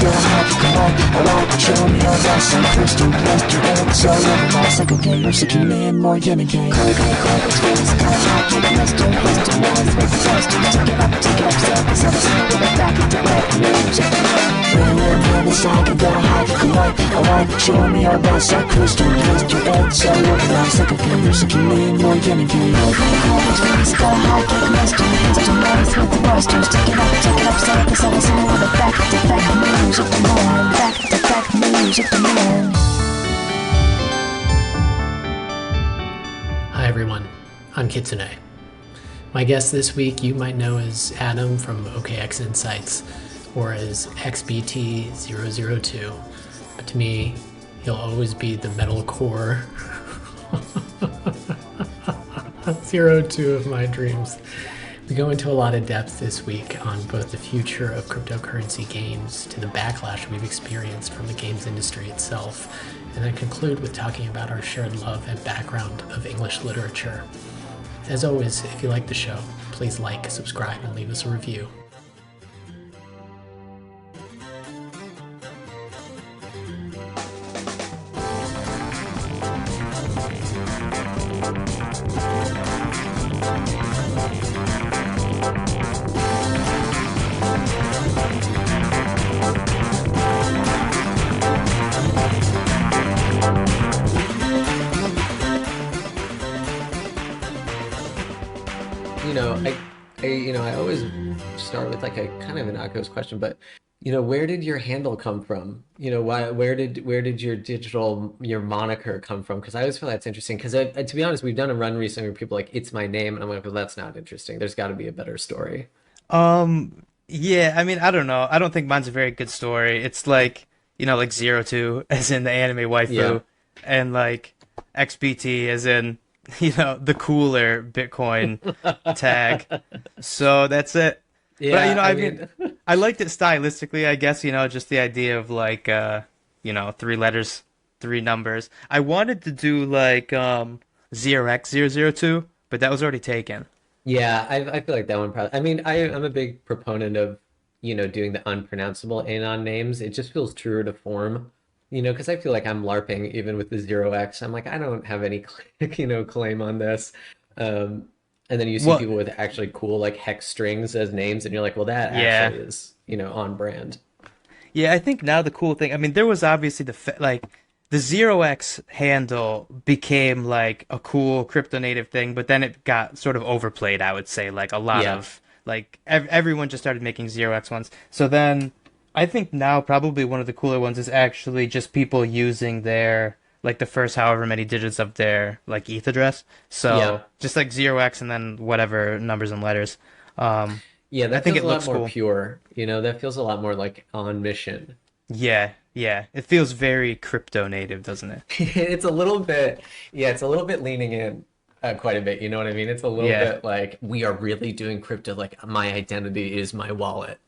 go hard, come on. I like show me all that some crystal cluster and so every my cycle game, so keep me in more gaming game. Call experience, call hard, get a master, master, noise with disaster. Take it up, step, cause I'm seeing with a back at the back, music. When the side go hard, come on. I like show me all that some crystal cluster and so every my cycle game, so keep me in more gaming game. Call experience, call hard, get a master, master, noise with the busters. Take it up, step, cause I'm seeing with a back at the back, music, the man. Back to back music, the man. Hi everyone, I'm Kits and XBT002. My guest this week you might know as Adam from OKX Insights or as XBT002, but to me he'll always be the metalcore 02 of my dreams. We go into a lot of depth this week on both the future of cryptocurrency games to the backlash we've experienced from the games industry itself, and then conclude with talking about our shared love and background of English literature. As always, if you like the show, please like, subscribe, and leave us a review. I always start with like a kind of an outgoes question, but where did your handle come from? Where did your moniker come from? Because I always feel that's interesting. Because to be honest, we've done a run recently where people are like, it's my name, and I'm like, well, that's not interesting. There's got to be a better story. Yeah, I mean, I don't know. I don't think mine's a very good story. It's like, like 02 as in the anime waifu, Yeah. and like XBT as in, the cooler Bitcoin tag. So that's it. Yeah, But, I mean, I liked it stylistically, I guess, just the idea of like, 3 letters, 3 numbers. I wanted to do like 0x002, but that was already taken. Yeah, I feel like that one probably. I mean, I'm a big proponent of, doing the unpronounceable anon names. It just feels truer to form, because I feel like I'm LARPing even with the 0x. I'm like, I don't have any, claim on this. And then you see Well, people with actually cool like hex strings as names, and you're like, well, that yeah. actually is, on brand. Yeah, I think now the cool thing, I mean, there was obviously the 0x handle became like a cool crypto native thing, but then it got sort of overplayed, I would say. Like a lot Yeah. of like everyone just started making 0x ones. So then I think now probably one of the cooler ones is actually just people using their like the first however many digits of their like ETH address. So Yeah. just like 0x and then whatever numbers and letters. Yeah, I that think feels it a lot looks more cool. pure. That feels a lot more like on mission. Yeah, yeah. It feels very crypto native, doesn't it? It's a little bit, yeah, it's a little bit leaning in quite a bit. You know what I mean? It's a little Yeah. bit like we are really doing crypto. Like my identity is my wallet.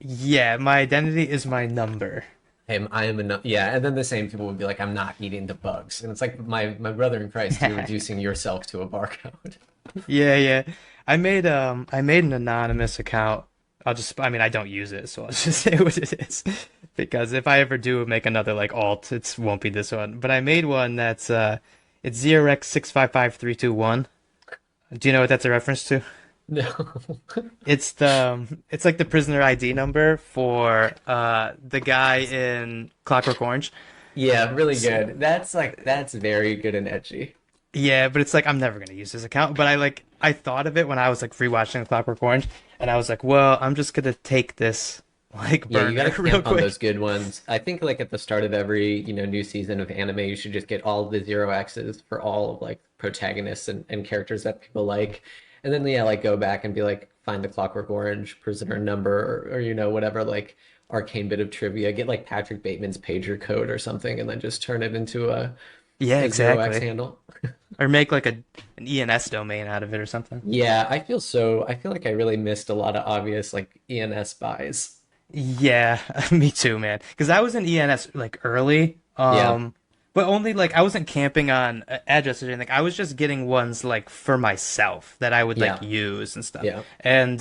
Yeah, my identity is my number. I am enough. Yeah, and then the same people would be like, I'm not eating the bugs, and it's like my brother in Christ, you're reducing yourself to a barcode. Yeah, yeah. I made an anonymous account. I mean I don't use it, so I'll just say what it is. Because if I ever do make another like alt, it won't be this one. But I made one that's it's 0x655321. Do you know what that's a reference to? No. It's like the prisoner ID number for the guy in Clockwork Orange. Yeah, really good. That's very good and edgy. Yeah, but it's like I'm never gonna use this account. But I thought of it when I was like rewatching Clockwork Orange, and I was like, well, I'm just gonna take this like Yeah, you burner gotta real camp on quick. those good ones. I think like at the start of every, new season of anime, you should just get all the 0x's for all of like protagonists and characters that people like. And then yeah, like go back and be like, find the Clockwork Orange prisoner number or whatever like arcane bit of trivia. Get like Patrick Bateman's pager code or something and then just turn it into Yeah, a 0x exactly. handle. Or make like an ENS domain out of it or something. Yeah, I feel like I really missed a lot of obvious like ENS buys. Yeah, me too, man. Because I was in ENS like early, Yeah. but only like I wasn't camping on addresses or anything. I was just getting ones like for myself that I would Yeah. like use and stuff. Yeah. And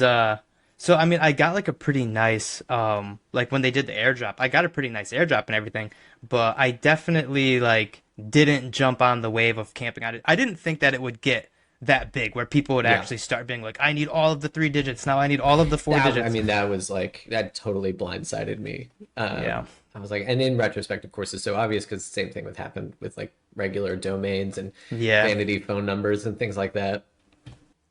So I mean, I got like a pretty nice like when they did the airdrop, I got a pretty nice airdrop and everything, but I definitely like didn't jump on the wave of camping out. I didn't think that it would get that big where people would Yeah. actually start being like, I need all of the 3 digits now. I need all of the four That, I digits. mean, that was like that totally blindsided me. Yeah. I was like, and in retrospect, of course, it's so obvious because the same thing would happen with like regular domains and Yeah. vanity phone numbers and things like that.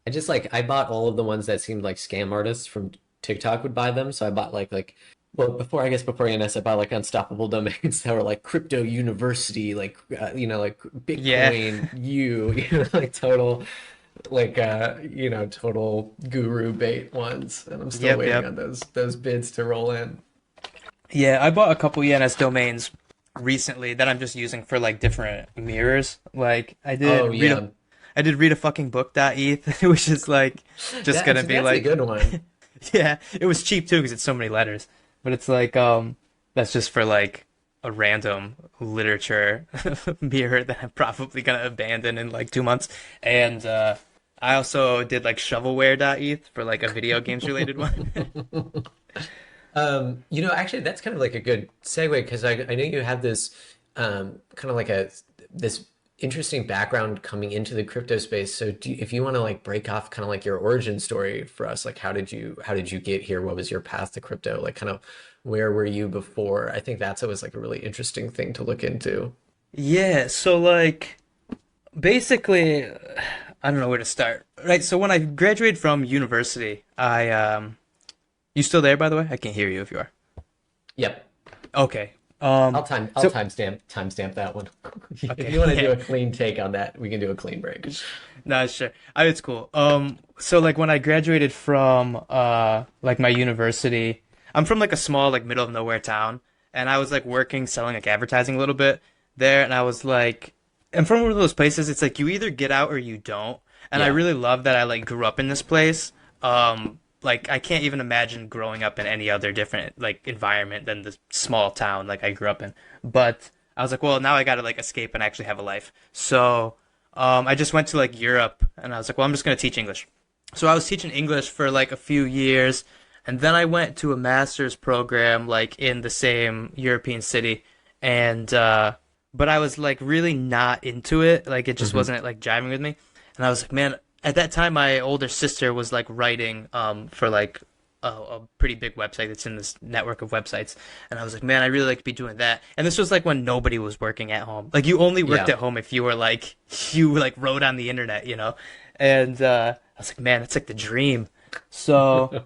I just like I bought all of the ones that seemed like scam artists from TikTok would buy them. So I bought like well before I guess before ENS I bought like unstoppable domains that were like crypto university like like Yeah. Bitcoin like total total guru bait ones, and I'm still Yep, waiting yep. on those bids to roll in. Yeah, I bought a couple ENS domains recently that I'm just using for like different mirrors. Like Oh yeah, I did read a fucking book.eth, which is like just gonna be that's a like good one. yeah, it was cheap too because it's so many letters. But it's like that's just for like a random literature mirror that I'm probably gonna abandon in like 2 months. And I also did like shovelware.eth for like a video games related one. Actually, that's kind of like a good segue because I know you have this kind of like this interesting background coming into the crypto space. So if you want to like break off kind of like your origin story for us, like how did you get here? What was your path to crypto? Like kind of where were you before? I think that's always like a really interesting thing to look into. Yeah, so like basically I don't know where to start. Right, so when I graduated from university, I you still there by the way? I can't hear you if you are. Yep. Okay. I'll So timestamp that one. If okay, you want to do yeah. a clean take on that, we can do a clean break. No, sure. It's cool. So like when I graduated from like my university, I'm from like a small like middle of nowhere town, and I was like working selling like advertising a little bit there, and I was like, I'm from one of those places. It's like you either get out or you don't, and I Yeah. really love that I like grew up in this place. Like I can't even imagine growing up in any other different like environment than the small town like I grew up in. But I was like, well, now I gotta like escape and actually have a life. So I just went to like Europe and I was like, well, I'm just gonna teach English. So I was teaching English for like a few years, and then I went to a master's program like in the same European city, and but I was like really not into it. Like it just Hmm. wasn't like jiving with me, and I was like, man, at that time my older sister was like writing for like a pretty big website that's in this network of websites, and I was like, man, I really like to be doing that. And this was like when nobody was working at home. Like you only worked Yeah. at home if you were like you like wrote on the internet, you know. And I was like, man, that's like the dream. So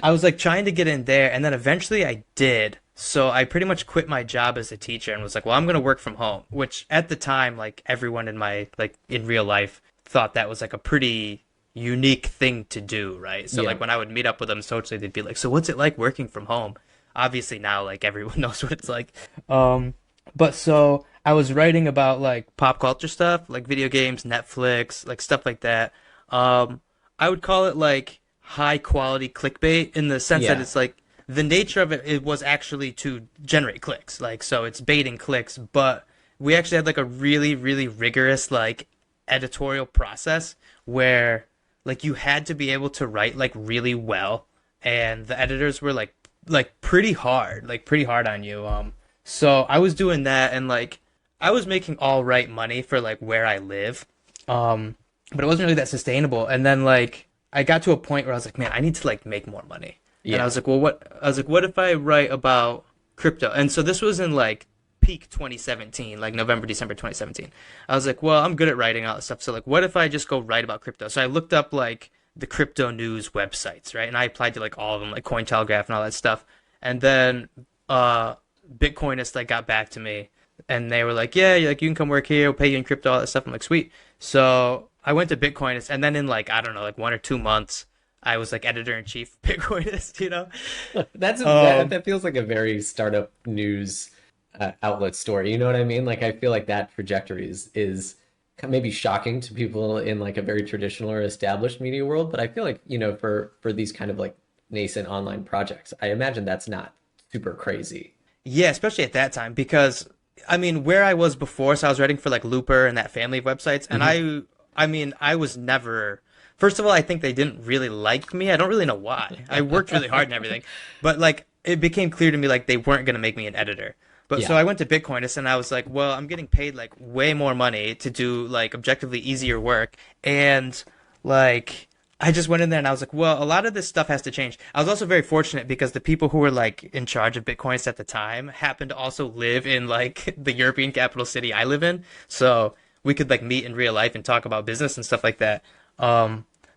I was like trying to get in there, and then eventually I did. So I pretty much quit my job as a teacher and was like, well, I'm gonna work from home, which at the time, like everyone in my like in real life thought that was like a pretty unique thing to do, right? So Yeah. like when I would meet up with them socially, they'd be like, so what's it like working from home? Obviously now like everyone knows what it's like. Um, but so I was writing about like pop culture stuff, like video games, Netflix, like stuff like that. Um, I would call it like high quality clickbait in the sense that Yeah. it's like the nature of it was actually to generate clicks. Like so it's baiting clicks, but we actually had like a really, really rigorous like editorial process where like you had to be able to write like really well, and the editors were like pretty hard on you. So I was doing that, and like I was making all right money for like where I live. But it wasn't really that sustainable. And then like I got to a point where I was like, man, I need to like make more money. And I Yeah. was like, well, what? I was like, what if I write about crypto? And so this was in like peak 2017, like November, December 2017. I was like, well, I'm good at writing all this stuff. So like, what if I just go write about crypto? So I looked up like the crypto news websites, right? And I applied to like all of them, like Cointelegraph and all that stuff. And then Bitcoinist like got back to me, and they were like, yeah, like you can come work here, we'll pay you in crypto, all that stuff. I'm like, sweet. So I went to Bitcoinist, and then in like I don't know, like 1 or 2 months, I was like editor in chief of Bitcoinist, you know? That Um, that feels like a very startup news outlet story. You know what I mean? Like I feel like that trajectory is maybe shocking to people in like a very traditional or established media world, but I feel like, for these kind of like nascent online projects, I imagine that's not super crazy. Yeah, especially at that time because I mean, where I was before, so I was writing for like Looper and that family of websites, and Hmm. I mean, I was never first of all, I think they didn't really like me. I don't really know why. I worked really hard and everything, but like it became clear to me like they weren't gonna make me an editor. But so Yeah. I went to Bitcoinist and I was like, well, I'm getting paid like way more money to do like objectively easier work, and like I just went in there and I was like, well, a lot of this stuff has to change. I was also very fortunate because the people who were like in charge of Bitcoins at the time happened to also live in like the European capital city I live in. So we could like meet in real life and talk about business and stuff like that.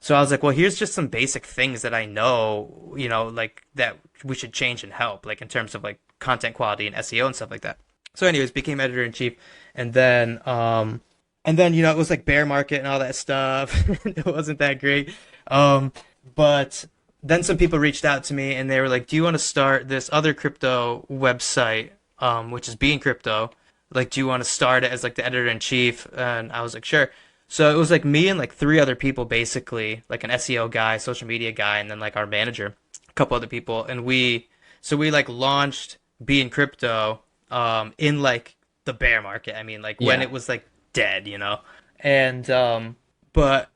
So I was like, well, here's just some basic things that I know, like that we should change and help, like in terms of like content quality and SEO and stuff like that. So anyways, became editor in chief, and then it was like bear market and all that stuff. It wasn't that great. But then some people reached out to me and they were like, "Do you want to start this other crypto website, which is Being Crypto? Like, do you want to start it as like the editor in chief?" And I was like, "Sure." So it was like me and like three other people, basically, like an SEO guy, social media guy, and then like our manager, a couple other people, and we like launched Being Crypto, in like the bear market. I mean, like when Yeah. it was like dead, and but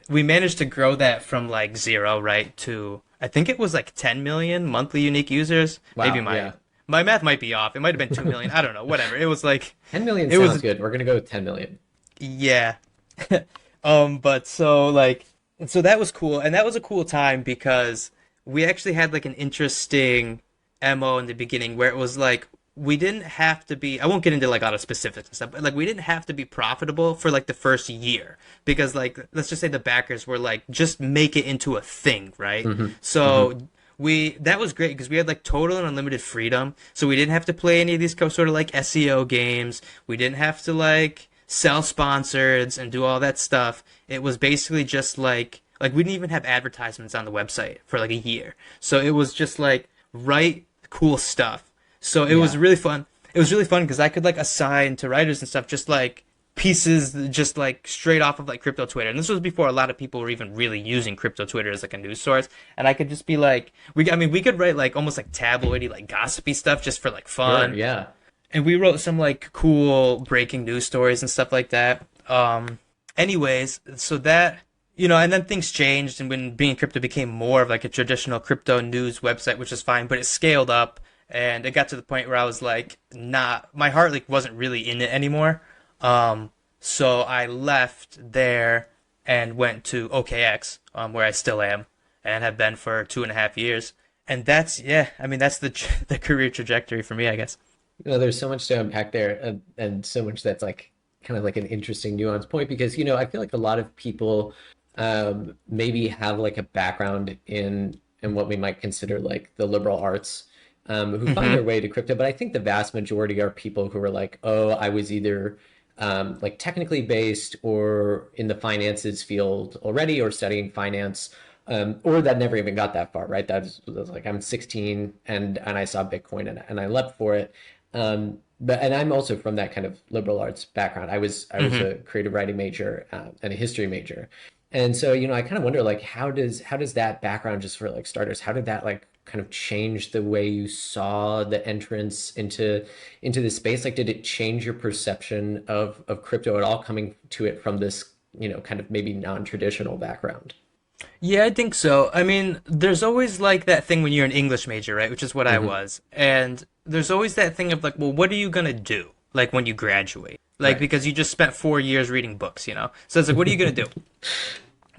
we managed to grow that from like zero, right, to I think it was like 10 million monthly unique users. Maybe Wow. Yeah. my math might be off. It might have been 2 million. I don't know. Whatever. It was like 10 million it sounds was good. We're gonna go with 10 million. yeah. But so that was cool, and that was a cool time because we actually had like an interesting MO in the beginning where it was like we didn't have to be, I won't get into like a lot of specifics and stuff, but like we didn't have to be profitable for like the first year because like let's just say the backers were like just make it into a thing, right? So we that was great because we had like total and unlimited freedom. So we didn't have to play any of these sort of like SEO games. We didn't have to like sell sponsors and do all that stuff. It was basically just like we didn't even have advertisements on the website for like a year. So it was just like write cool stuff. So it was Yeah. really fun. It was really fun because I could like assign to writers and stuff just like pieces just like straight off of like crypto Twitter. And this was before a lot of people were even really using crypto Twitter as like a news source. And I could just be like we could write like almost like tabloidy like gossipy stuff just for like Sure. fun. Yeah. And we wrote some like cool breaking news stories and stuff like that. Anyways, so that and then things changed, and when Being Crypto became more of like a traditional crypto news website, which is fine, but it scaled up, and it got to the point where I was like, not my heart like wasn't really in it anymore. So I left there and went to OKX, where I still am and have been for 2.5 years. And that's that's the career trajectory for me, I guess. There's so much to unpack there, and so much that's like kind of like an interesting nuance point because I feel like a lot of people maybe have like a background in what we might consider like the liberal arts, who find their way to crypto, but I think the vast majority are people who are like, oh, I was either like technically based or in the finances field already or studying finance, or that never even got that far, right? That was like I'm 16 and I saw Bitcoin and I leapt for it. But I'm also from that kind of liberal arts background. I was a creative writing major, and a history major. And so, I kind of wonder like how does that background, just for like starters, how did that like kind of change the way you saw the entrance into the space? Like, did it change your perception of crypto at all, coming to it from this, kind of maybe non-traditional background? Yeah, I think so. I mean, there's always like that thing when you're an English major, right? Which is what I was. And there's always that thing of like, well, what are you gonna do? Like when you graduate? Like Right. because you just spent 4 years reading books. So it's like, what are you gonna do?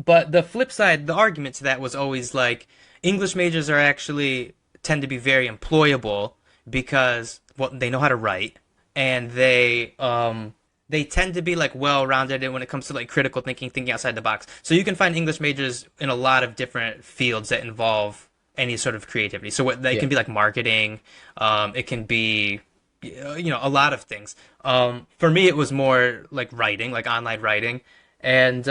But the flip side, the argument to that was always like English majors are actually tend to be very employable because well, they know how to write and they tend to be like well-rounded when it comes to like critical thinking, thinking outside the box. So you can find English majors in a lot of different fields that involve any sort of creativity. So what they Yeah. can be like marketing, it can be a lot of things. For me, it was more like writing, like online writing, and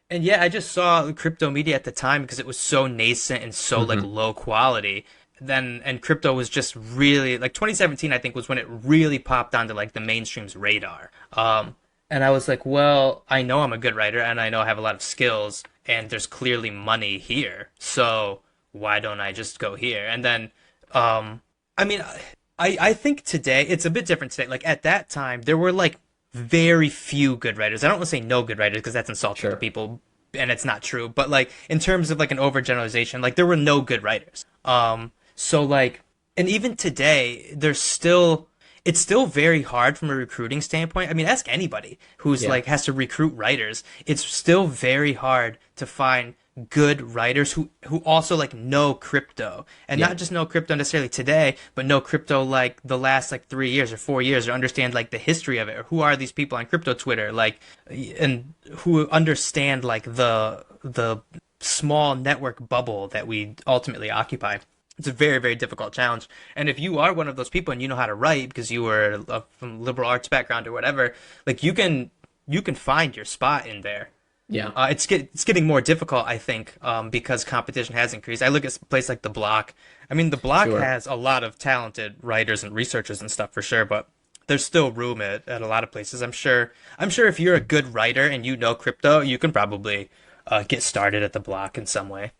yeah, I just saw crypto media at the time because it was so nascent and so like low quality. Then and crypto was just really like 2017, I think, was when it really popped onto like the mainstream's radar. And I was like, well, I know I'm a good writer and I know I have a lot of skills and there's clearly money here. So why don't I just go here? And then, I mean, I think today it's a bit different today. Like at that time, there were like very few good writers. I don't want to say no good writers because that's insulting to Sure. people, and it's not true, but like in terms of like an overgeneralization, like there were no good writers. So like, and even today, it's still very hard from a recruiting standpoint. I mean, ask anybody who's Yeah. like has to recruit writers. It's still very hard to find good writers who also like know crypto, and Yeah. not just know crypto necessarily today, but know crypto like the last like 3 years or 4 years, or understand like the history of it, or who are these people on crypto Twitter, like, and who understand like the small network bubble that we ultimately occupy. It's a very, very difficult challenge. And if you are one of those people and you know how to write because you were from liberal arts background or whatever, like you can find your spot in there. Yeah. It's getting more difficult, I think, because competition has increased. I look at a place like the Block. I mean, the Block Sure. has a lot of talented writers and researchers and stuff for sure, but there's still room at a lot of places. I'm sure if you're a good writer and you know crypto, you can probably get started at the Block in some way.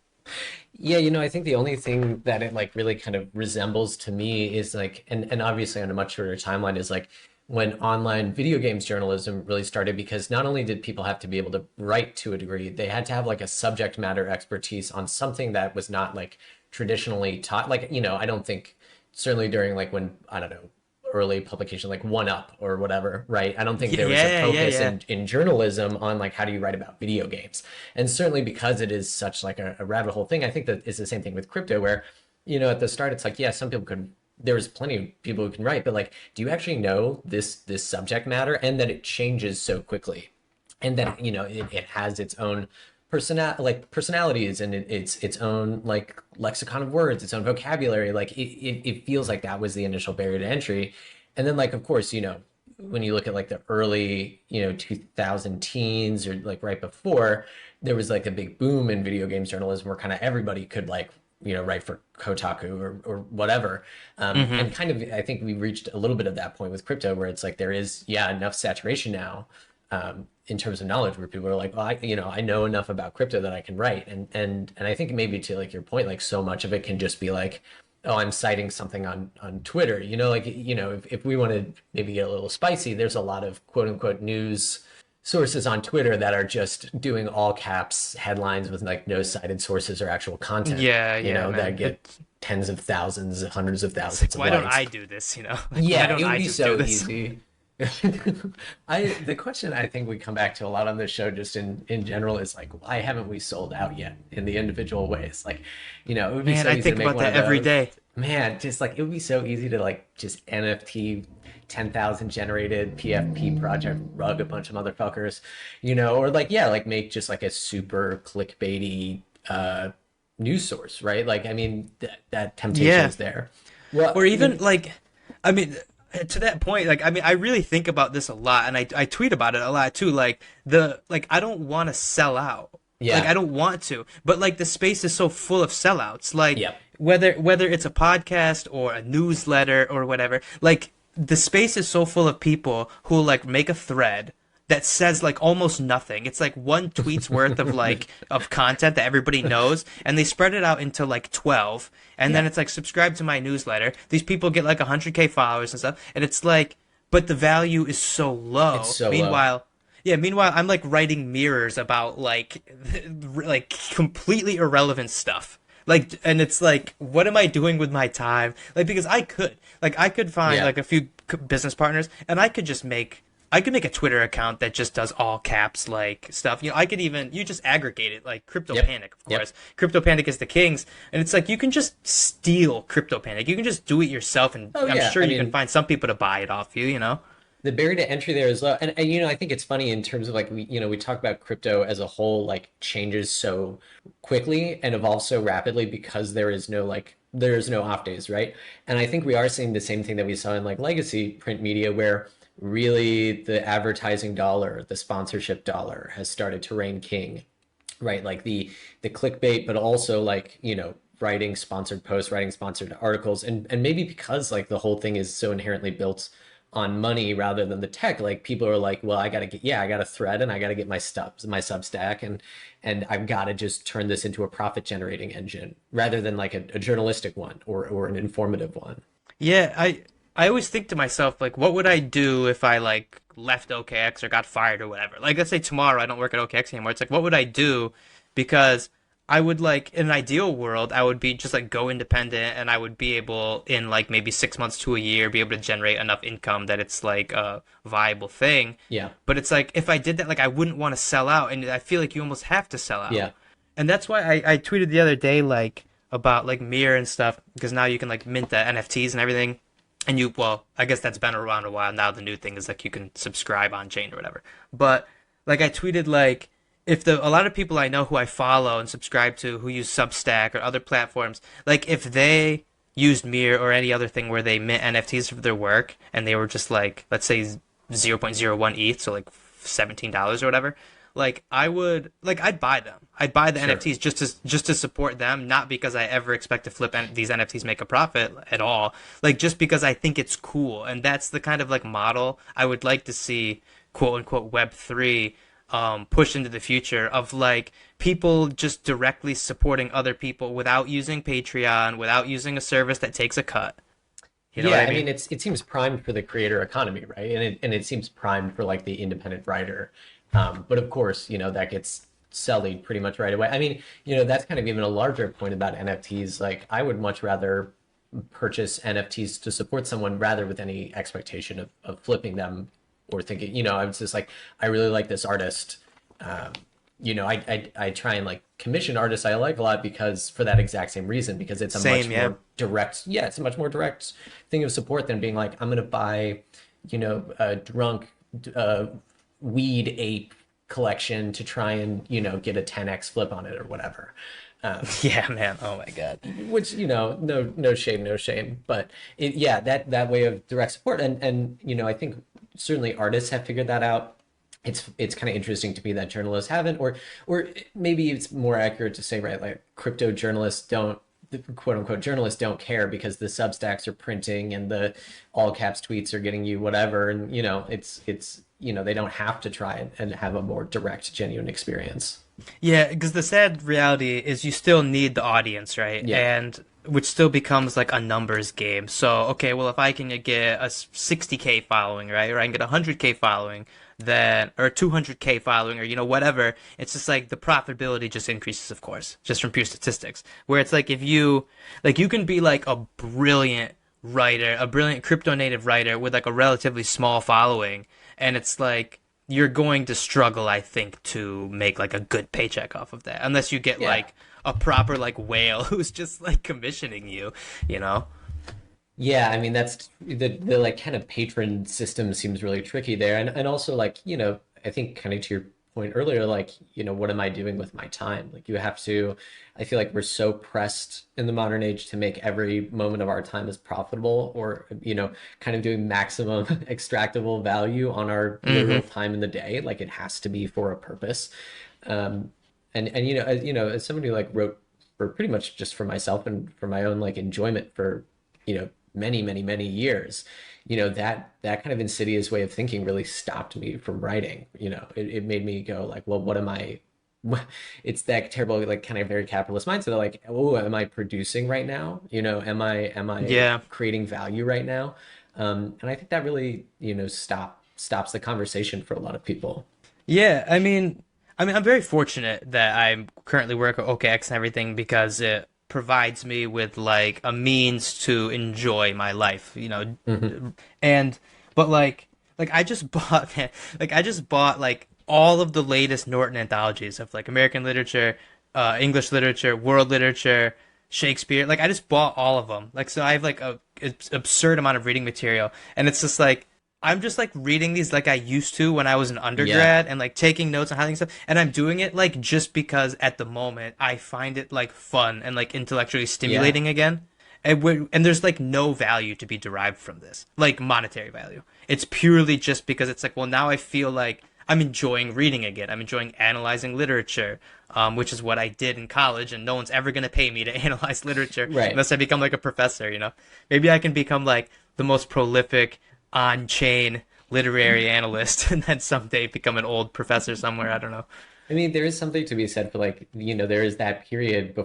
Yeah, I think the only thing that it like really kind of resembles to me is like, and obviously on a much shorter timeline, is like when online video games journalism really started, because not only did people have to be able to write to a degree, they had to have like a subject matter expertise on something that was not like traditionally taught. Like, I don't think certainly during like when, I don't know, early publication like One Up or whatever, right? I don't think there was a focus Yeah. in journalism on like how do you write about video games. And certainly because it is such like a rabbit hole thing, I think that is the same thing with crypto where, at the start it's like, yeah, some people could, there's plenty of people who can write, but like, do you actually know this subject matter, and that it changes so quickly, and that it has its own personalities, and its own like lexicon of words, its own vocabulary. Like it feels like that was the initial barrier to entry. And then like of course, when you look at like the early 2000 teens, or like right before, there was like a big boom in video games journalism where kind of everybody could like write for Kotaku or whatever. Hmm. And kind of, I think we reached a little bit of that point with crypto where it's like there is, yeah, enough saturation now, in terms of knowledge, where people are like, well, I know enough about crypto that I can write. And I think maybe to like your point, like so much of it can just be like, oh, I'm citing something on Twitter, like, if we want to maybe get a little spicy, there's a lot of quote unquote news sources on Twitter that are just doing all caps headlines with like no cited sources or actual content, Yeah, that man. get tens of thousands, hundreds of It's like, thousands of why don't likes. I do this? Like, why Yeah, don't it would I be just do so this? easy. The question I think we come back to a lot on this show, just in general, is like, why haven't we sold out yet in the individual ways? Like, it would be Man, so I easy to think make about one that of every those. day. Man, just like it would be so easy to like just NFT 10,000 generated PFP project, rug a bunch of motherfuckers, or like, yeah, like make just like a super clickbaity news source, right? Like, I mean, that temptation Yeah. is there. Well, Or even like, I mean, to that point, like, I mean, I really think about this a lot, and I tweet about it a lot too. Like, I don't want to sell out. Like, yeah, I don't want to, but like the space is so full of sellouts. Like, yeah, whether it's a podcast or a newsletter or whatever, like the space is so full of people who like make a thread that says like almost nothing. It's like one tweet's worth of like of content that everybody knows, and they spread it out into like 12, and then yeah. it's like subscribe to my newsletter. These people get like 100K followers and stuff, and it's like, but the value is so It's low. so low. Meanwhile, I'm like writing mirrors about like like completely irrelevant stuff. Like, and it's like, what am I doing with my time? Like, because I could find Yeah. like a few business partners, and I could make a Twitter account that just does all caps like stuff. I could even you just aggregate it like Crypto Yep. Panic, of Yep. course. Crypto Panic is the kings, and it's like you can just steal Crypto Panic. You can just do it yourself, and Oh I'm yeah. sure I you can mean, find some people to buy it off you. the barrier to entry there is low. And I think it's funny in terms of like we talk about crypto as a whole, like changes so quickly and evolves so rapidly because there's no off days, right? And I think we are seeing the same thing that we saw in like legacy print media, where really the advertising dollar, the sponsorship dollar has started to reign king, right? Like the clickbait, but also like, writing sponsored posts, writing sponsored articles. And maybe because like the whole thing is so inherently built on money rather than the tech, like people are like, well, I got a thread, and I got to get my Substack, and I've got to just turn this into a profit generating engine rather than like a journalistic one or an informative one. Yeah, I always think to myself, like, what would I do if I like left OKX or got fired or whatever? Like, let's say tomorrow I don't work at OKX anymore. It's like, what would I do? Because I would like, in an ideal world, I would be just like go independent, and I would be able in like maybe 6 months to a year be able to generate enough income that it's like a viable thing. Yeah. But it's like if I did that, like I wouldn't want to sell out, and I feel like you almost have to sell out. Yeah. And that's why I tweeted the other day like about like Mirror and stuff because now you can like mint the NFTs and everything. And you, well, I guess that's been around a while. Now the new thing is like you can subscribe on chain or whatever. But like I tweeted like if a lot of people I know who I follow and subscribe to who use Substack or other platforms, like if they used Mirror or any other thing where they mint NFTs for their work and they were just like let's say 0.01 ETH, so like $17 or whatever, like I would like I'd buy them. I'd buy the Sure. NFTs just to support them, not because I ever expect to flip these NFTs make a profit at all. Like just because I think it's cool, and that's the kind of like model I would like to see, quote unquote Web3 push into the future of like people just directly supporting other people without using Patreon, without using a service that takes a cut. You know Yeah, what I I mean? mean, it seems primed for the creator economy, right? And it seems primed for like the independent writer. But of course, that gets sullied pretty much right away. I mean, that's kind of even a larger point about NFTs. Like, I would much rather purchase NFTs to support someone rather with any expectation of flipping them or thinking, I was just like, I really like this artist. Um, I try and like commission artists I like a lot because for that exact same reason, because it's a much Same, yeah. more direct, yeah, it's a much more direct thing of support than being like, I'm gonna buy, a drunk uh, weed ape collection to try and, get a 10x flip on it or whatever. Yeah, man. Oh my God. Which, no shame, no shame. But yeah, that way of direct support. And I think certainly artists have figured that out. It's kind of interesting to me that journalists haven't, or maybe it's more accurate to say, right, like crypto journalists don't, the quote unquote journalists don't care because the Substacks are printing and the all caps tweets are getting you whatever, and it's they don't have to try and have a more direct, genuine experience. Yeah, because the sad reality is you still need the audience, right? Yeah. And which still becomes like a numbers game. So, okay, well, if I can get a 60K following, right, or I can get a 100K following, then or 200K following, or whatever, it's just like the profitability just increases, of course, just from pure statistics. Where it's like if you like you can be like a brilliant writer, a brilliant crypto native writer with like a relatively small following, and it's like you're going to struggle, I think, to make like a good paycheck off of that, unless you get Yeah. like a proper like whale who's just like commissioning you, you know? Yeah, I mean that's the like kind of patron system seems really tricky there. And also like, I think kind of to your point earlier, like, what am I doing with my time? Like you have to, I feel like we're so pressed in the modern age to make every moment of our time as profitable or, kind of doing maximum extractable value on our literal Mm-hmm. time in the day. Like it has to be for a purpose. Um, and as someone who like wrote for pretty much just for myself and for my own like enjoyment for many, many, many years, that kind of insidious way of thinking really stopped me from writing. It made me go like, well, what am I? It's that terrible, like kind of very capitalist mindset of like, oh, am I producing right now? Am I Yeah. creating value right now? And I think that really, stops the conversation for a lot of people. Yeah, I mean, I'm very fortunate that I'm currently working at OKX and everything because it provides me with like a means to enjoy my life, Hmm. and but like I just bought like I just bought like all of the latest Norton anthologies of like American literature, English literature, world literature, Shakespeare. Like I just bought all of them. Like so I have like a it's absurd amount of reading material, and it's just like I'm just like reading these like I used to when I was an Yeah. undergrad and like taking notes on highlighting stuff. And I'm doing it like just because at the moment I find it like fun and like intellectually Yeah. stimulating again. And there's like no value to be derived from this, like monetary value. It's purely just because it's like, well, now I feel like I'm enjoying reading again. I'm enjoying analyzing literature, which is what I did in college, and no one's ever going to pay me to analyze literature Right. unless I become like a professor. Maybe I can become like the most prolific on-chain literary analyst and then someday become an old professor somewhere. I don't know. I mean, there is something to be said for like, there is that period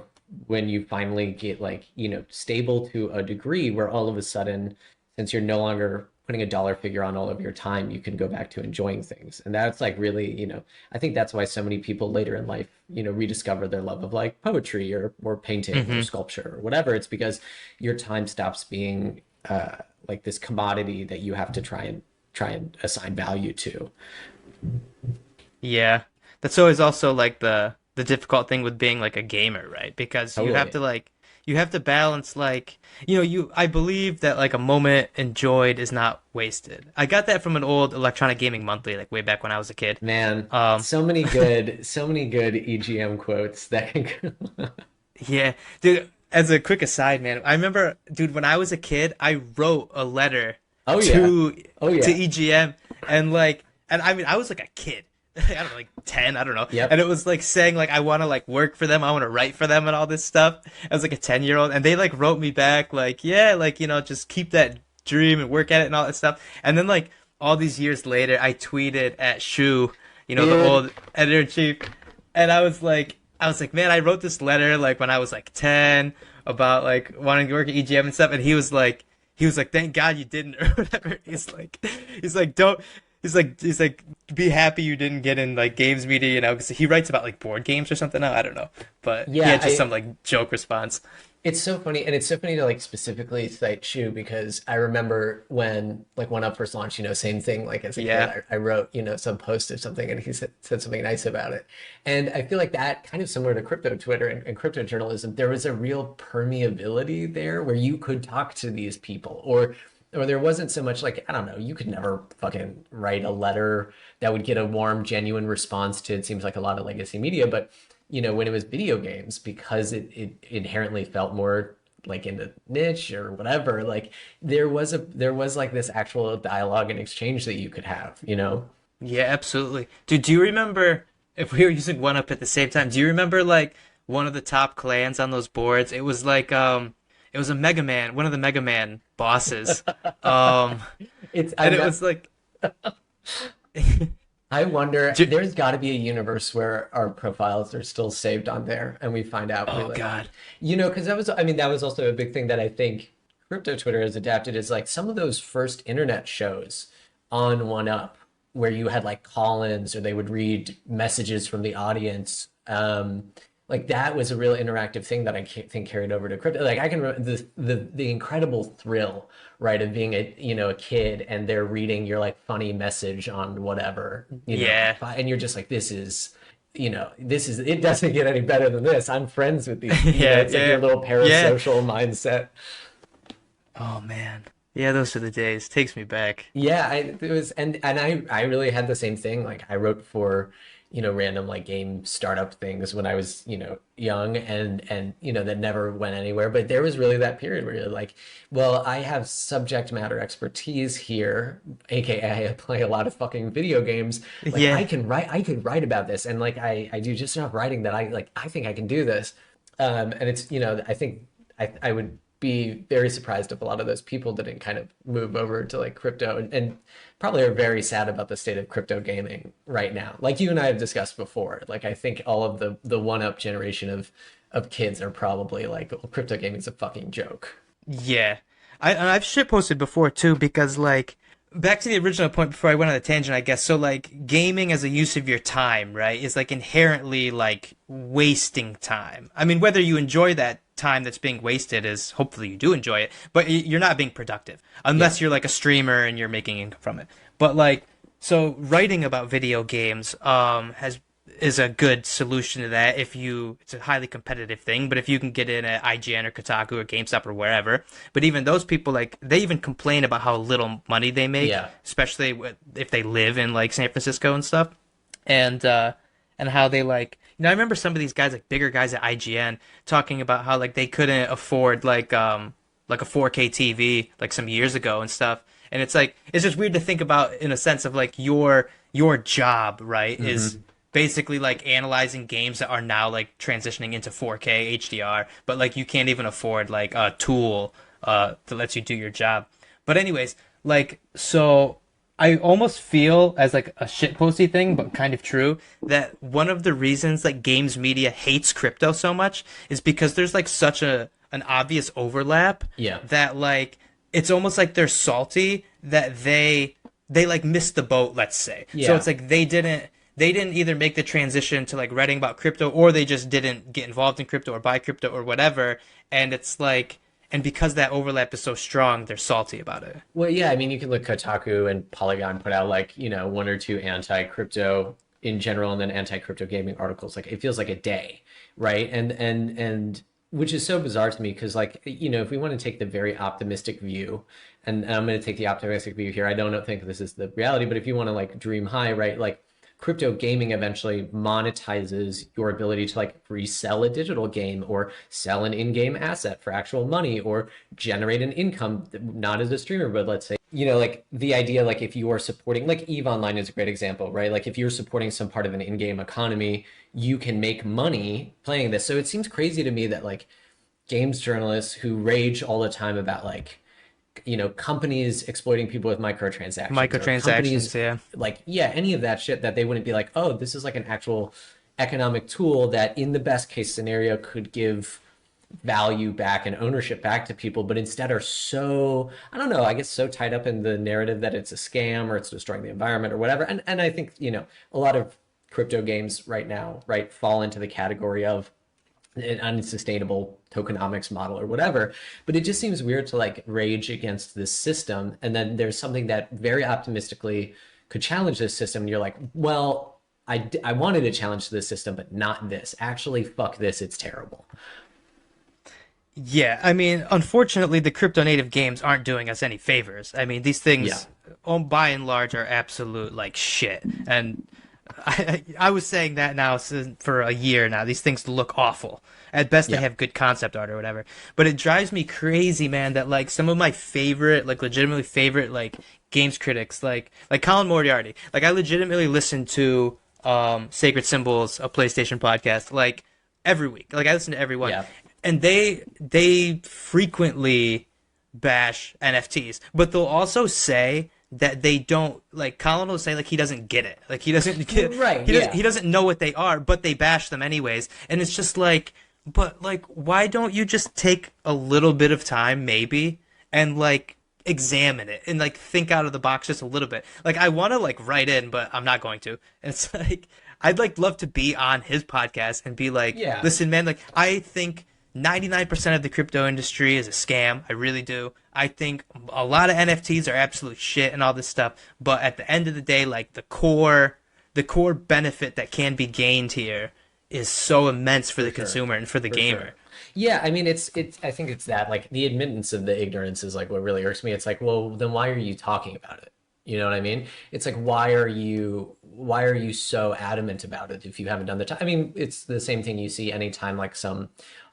when you finally get like, stable to a degree where all of a sudden since you're no longer putting a dollar figure on all of your time, you can go back to enjoying things. And that's like really, I think that's why so many people later in life, rediscover their love of like poetry or painting or sculpture or whatever. It's because your time stops being like this commodity that you have to try and assign value to. Yeah. That's always also like the difficult thing with being like a gamer, right? Because you have Totally. to like you have to balance like I believe that like a moment enjoyed is not wasted. I got that from an old Electronic Gaming Monthly like way back when I was a kid. Man, Um so many good EGM quotes that can yeah, dude, as a quick aside, man, I remember dude when I was a kid, I wrote a letter Oh yeah. to Oh to yeah. EGM and I mean I was like a kid. I don't know, like 10, I don't know. Yep. And it was like saying like I want to like work for them, I want to write for them and all this stuff. I was like a 10-year-old and they like wrote me back like, yeah, like just keep that dream and work at it and all that stuff. And then like all these years later, I tweeted at Shu, the Dude. old editor-in-chief, and I was like, man, I wrote this letter like when I was like 10 about like wanting to work at EGM and stuff and he was like, thank God you didn't or whatever. He's like, don't. He's like, be happy you didn't get in like games media, because he writes about like board games or something now. I don't know, but he Yeah, had just some like joke response. it's so funny, and it's so funny to like specifically cite Shu because I remember when like One Up first launched, same thing. Like as a kid, Yeah, I wrote some post of something, and he said something nice about it, and I feel like that kind of similar to crypto Twitter and crypto journalism. There was a real permeability there where you could talk to these people, or there wasn't so much like I don't know. You could never fucking write a letter that would get a warm, genuine response to it seems like a lot of legacy media, but when it was video games, because it inherently felt more like in the niche or whatever, like there was like this actual dialogue and exchange that you could have. yeah, absolutely. Dude, do you remember if we were using one up at the same time? Do you remember like one of the top clans on those boards? It was like it was a Mega Man, one of the Mega Man bosses, um, It's and I'm it not, was like. I wonder, Do- there's got to be a universe where our profiles are still saved on there and we find out we Oh like, God. because that was also a big thing that I think crypto Twitter has adapted is like some of those first internet shows on One Up where you had like call-ins or they would read messages from the audience. Like that was a real interactive thing that think carried over to crypto. Like I can remember the incredible thrill, right, of being a kid and they're reading your like funny message on whatever, Yeah. and you're just like this is it doesn't get any better than this. I'm friends with these, Yeah, it's like your yeah, little yeah. parasocial mindset. Oh man. Yeah, those are the days. Takes me back. Yeah, it was, and I really had the same thing. Like I wrote for, random like game startup things when I was, young and that never went anywhere. But there was really that period where you're like, well, I have subject matter expertise here, aka I play a lot of fucking video games. Like Yeah. I could write about this, and like I do just enough writing that I think I can do this. And it's, I think I would be very surprised if a lot of those people didn't kind of move over to like crypto and probably are very sad about the state of crypto gaming right now. Like you and I have discussed before. Like I think all of the one up generation of kids are probably like, well, crypto gaming's a fucking joke. Yeah. I've shit posted before too because like back to the original point before I went on a tangent, I guess. So like gaming as a use of your time, right, is like inherently like wasting time. I mean, whether you enjoy that time that's being wasted is hopefully you do enjoy it, but you're not being productive Yeah. unless you're like a streamer and you're making income from it. But like so writing about video games has is a good solution to that if you it's a highly competitive thing, but if you can get in at IGN or Kotaku or GameStop or wherever. But even those people like they even complain about how little money they make, Yeah. especially if they live in like San Francisco and stuff. And how they like I remember some of these guys like bigger guys at IGN talking about how like they couldn't afford like a 4K TV like some years ago and stuff. And it's like it's just weird to think about in a sense of like your job, right, is basically like analyzing games that are now like transitioning into 4K HDR, but like you can't even afford like a tool that lets you do your job. But anyways, like so I almost feel as like a shitposty thing, but kind of true, that one of the reasons like games media hates crypto so much is because there's like such an obvious overlap Yeah. that like it's almost like they're salty that they like missed the boat, let's say. So Yeah. it's like they didn't either make the transition to like writing about crypto, or they just didn't get involved in crypto or buy crypto or whatever. And it's like, and because that overlap is so strong, they're salty about it. Well, yeah, I mean, you can look Kotaku and Polygon put out like, one or two anti-crypto in general and then anti-crypto gaming articles. Like it feels like a day, right? And which is so bizarre to me because like, if we want to take the very optimistic view, and I'm going to take the optimistic view here, I don't think this is the reality, but if you want to like dream high, right? Like crypto gaming eventually monetizes your ability to like resell a digital game or sell an in-game asset for actual money or generate an income, not as a streamer, but let's say, like the idea, like if you are supporting, like EVE Online is a great example, right? Like if you're supporting some part of an in-game economy, you can make money playing this. So it seems crazy to me that like games journalists who rage all the time about like, companies exploiting people with microtransactions, or companies Microtransactions, yeah. like, yeah, any of that shit, that they wouldn't be like, oh, this is like an actual economic tool that in the best case scenario could give value back and ownership back to people, but instead are so, I don't know, I guess so tied up in the narrative that it's a scam or it's destroying the environment or whatever. And I think, a lot of crypto games right now, right, fall into the category of an unsustainable tokenomics model or whatever. But it just seems weird to like rage against this system, and then there's something that very optimistically could challenge this system, and you're like, well, I wanted to challenge this system, but not this. Actually, fuck this, it's terrible. Yeah, I mean, unfortunately, the crypto native games aren't doing us any favors. I mean, these Yeah. things, by and large, are absolute like shit. And I was saying that now for a year now. These things look awful. At best, they Yeah. have good concept art or whatever. But it drives me crazy, man, that like some of my favorite, like legitimately favorite, like games critics, like Colin Moriarty. Like I legitimately listen to Sacred Symbols, a PlayStation podcast, like every week. Like I listen to every one, Yeah. and they frequently bash NFTs, but they'll also say that they don't, like Colin will say like he doesn't get it, like he doesn't get, Right, he yeah. doesn't know what they are, but they bash them anyways, and it's just like, but like why don't you just take a little bit of time maybe and like examine it and like think out of the box just a little bit. Like I want to like write in, but I'm not going to. And it's like I'd like love to be on his podcast and be like, Yeah. listen, man, like I think 99% of the crypto industry is a scam. I really do. I think a lot of NFTs are absolute shit and all this stuff. But at the end of the day, like the core benefit that can be gained here is so immense for the sure. consumer and for the For gamer. sure. Yeah, I mean, it's I think it's that like the admittance of the ignorance is like what really irks me. It's like, well, then why are you talking about it? You know what I mean? It's like, why are you so adamant about it if you haven't done the time? I mean, it's the same thing you see anytime like some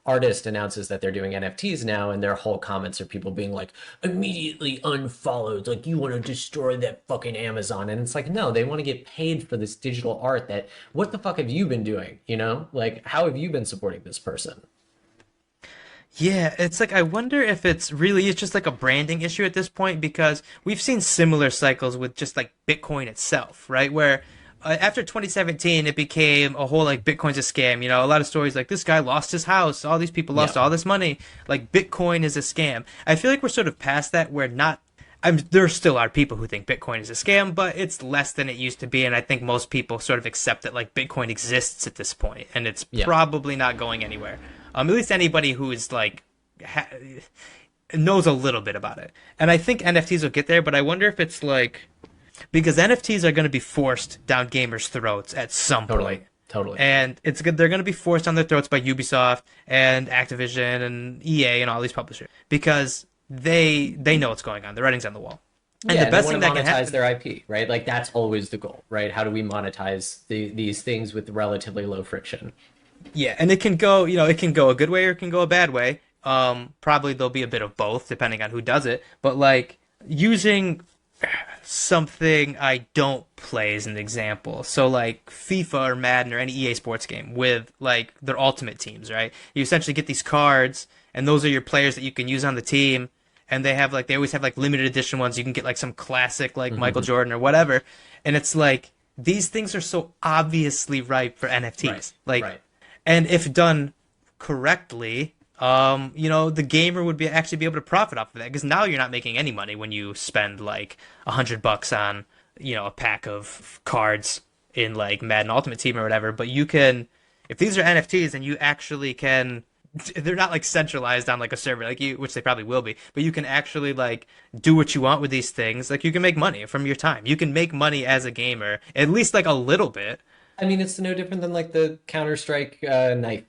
artist announces that they're doing NFTs now, and their whole comments are people being like, immediately unfollowed, like you want to destroy that fucking Amazon. And it's like, no, they want to get paid for this digital art that, what the fuck have you been doing? Like, how have you been supporting this person? Yeah, it's like I wonder if it's just like a branding issue at this point, because we've seen similar cycles with just like Bitcoin itself, right? Where after 2017 it became a whole like Bitcoin's a scam, a lot of stories like this guy lost his house, all these people lost Yeah. all this money, like Bitcoin is a scam. I feel like we're sort of past that, where not there still are people who think Bitcoin is a scam, but it's less than it used to be, and I think most people sort of accept that like Bitcoin exists at this point, and it's Yeah. probably not going anywhere. At least anybody who is like knows a little bit about it. And I think NFTs will get there, but I wonder if it's like because NFTs are going to be forced down gamers' throats at some point. Totally. And it's good. They're going to be forced on their throats by Ubisoft and Activision and EA and all these publishers, because they know what's going on. The writing's on the wall. And Yeah, the best they thing want that to can monetize happen. their IP, right? Like that's always the goal, right? How do we monetize these things with relatively low friction? Yeah, and it can go, it can go a good way or it can go a bad way. Probably there'll be a bit of both depending on who does it. But like using something I don't play as an example. So like FIFA or Madden or any EA sports game with like their ultimate teams, right? You essentially get these cards and those are your players that you can use on the team. And they always have like limited edition ones. You can get like some classic like Michael Jordan or whatever. And it's like these things are so obviously ripe for NFTs. Right, Like right. and if done correctly, the gamer would be actually be able to profit off of that because now you're not making any money when you spend like $100 on, a pack of cards in like Madden Ultimate Team or whatever. But you can, if these are NFTs and you actually can, they're not like centralized on like a server like you, which they probably will be, but you can actually like do what you want with these things. Like you can make money from your time. You can make money as a gamer, at least like a little bit. I mean, it's no different than like the Counter-Strike knife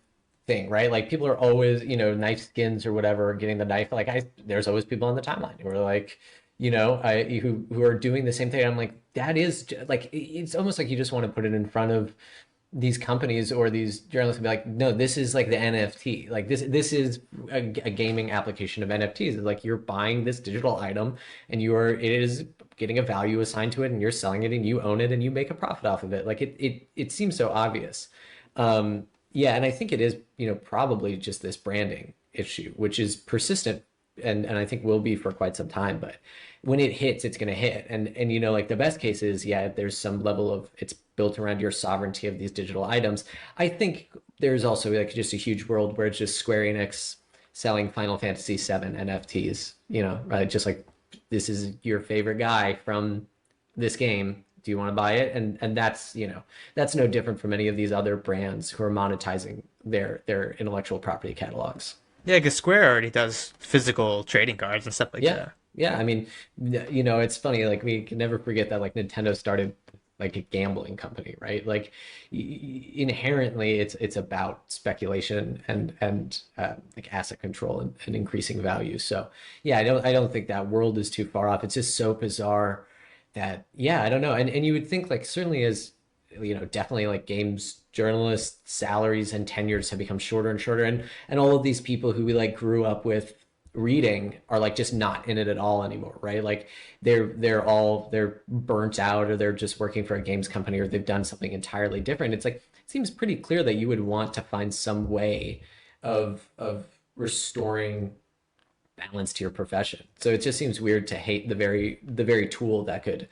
thing, right? Like people are always, knife skins or whatever, getting the knife. Like there's always people on the timeline who are like, who are doing the same thing. I'm like, that is like, it's almost like you just want to put it in front of these companies or these journalists and be like, no, this is like the NFT. Like this is a gaming application of NFTs. It's like you're buying this digital item and it is getting a value assigned to it and you're selling it and you own it and you make a profit off of it. Like it seems so obvious. Yeah, and I think it is, probably just this branding issue, which is persistent and I think will be for quite some time. But when it hits, it's going to hit. And like the best case is, yeah, there's some level of it's built around your sovereignty of these digital items. I think there's also like just a huge world where it's just Square Enix selling Final Fantasy VII NFTs, right? Just like this is your favorite guy from this game. Do you want to buy it? And that's, that's no different from any of these other brands who are monetizing their intellectual property catalogs. Yeah, because Square already does physical trading cards and stuff like that. Yeah. I mean, it's funny, like we can never forget that like Nintendo started like a gambling company, right? Like inherently it's about speculation and like asset control and increasing value. So yeah, I don't think that world is too far off. It's just so bizarre that, yeah, I don't know. And you would think like certainly as, definitely like games journalists salaries and tenures have become shorter and shorter. And all of these people who we like grew up with reading are like just not in it at all anymore, right? Like they're burnt out or they're just working for a games company or they've done something entirely different. It's like it seems pretty clear that you would want to find some way of restoring balance to your profession. So it just seems weird to hate the very tool that could,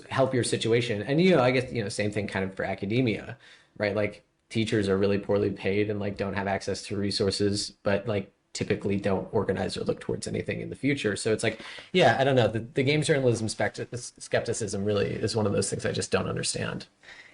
help your situation. And I guess same thing kind of for academia, right? Like teachers are really poorly paid and like don't have access to resources, but like typically don't organize or look towards anything in the future. So it's like, yeah, I don't know. The games journalism skepticism really is one of those things I just don't understand.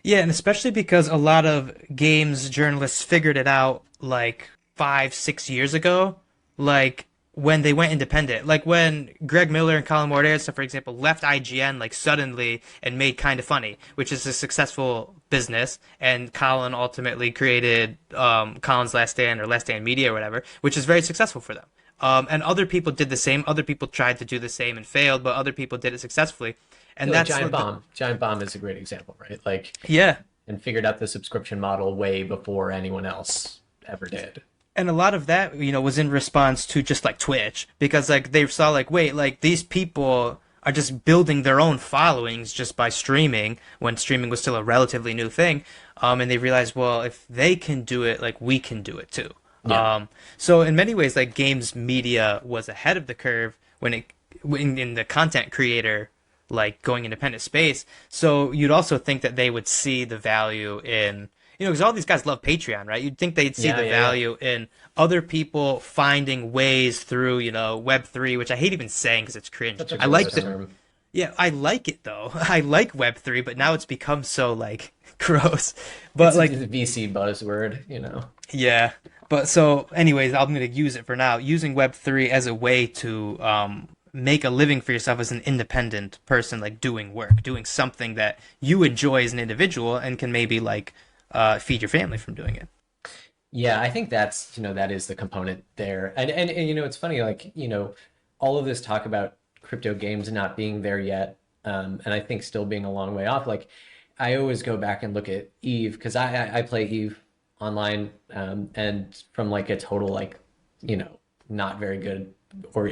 Yeah, and especially because a lot of games journalists figured it out like 5, 6 years ago, like when they went independent, like when Greg Miller and Colin Morales, for example, left IGN like suddenly and made Kind of Funny, which is a successful business, and Colin ultimately created Colin's Last Stand or Last Stand Media or whatever, which is very successful for them. And other people did the same. Other people tried to do the same and failed, but other people did it successfully. And Like that's Giant Bomb. Giant Bomb is a great example, right? Like, yeah. and figured out the subscription model way before anyone else ever did. And a lot of that, was in response to just like Twitch, because like they saw like, wait, like these people are just building their own followings just by streaming when streaming was still a relatively new thing. And they realized, well, if they can do it, like we can do it too. Yeah. So in many ways, like games media was ahead of the curve in the content creator, like going independent space. So you'd also think that they would see the value in, because all these guys love Patreon, right? You'd think they'd see the value in other people finding ways through, Web3, which I hate even saying because it's cringe. I like the, yeah, I like it though. I like Web3, but now it's become so like gross. But it's like the VC buzzword, Yeah. But so anyways, I'm going to use it for now. Using Web3 as a way to make a living for yourself as an independent person, like doing work, doing something that you enjoy as an individual and can maybe like feed your family from doing it. Yeah, I think that's, that is the component there. And it's funny, like, all of this talk about crypto games not being there yet, and I think still being a long way off. Like, I always go back and look at Eve because I play Eve online, and from like a total like, not very good or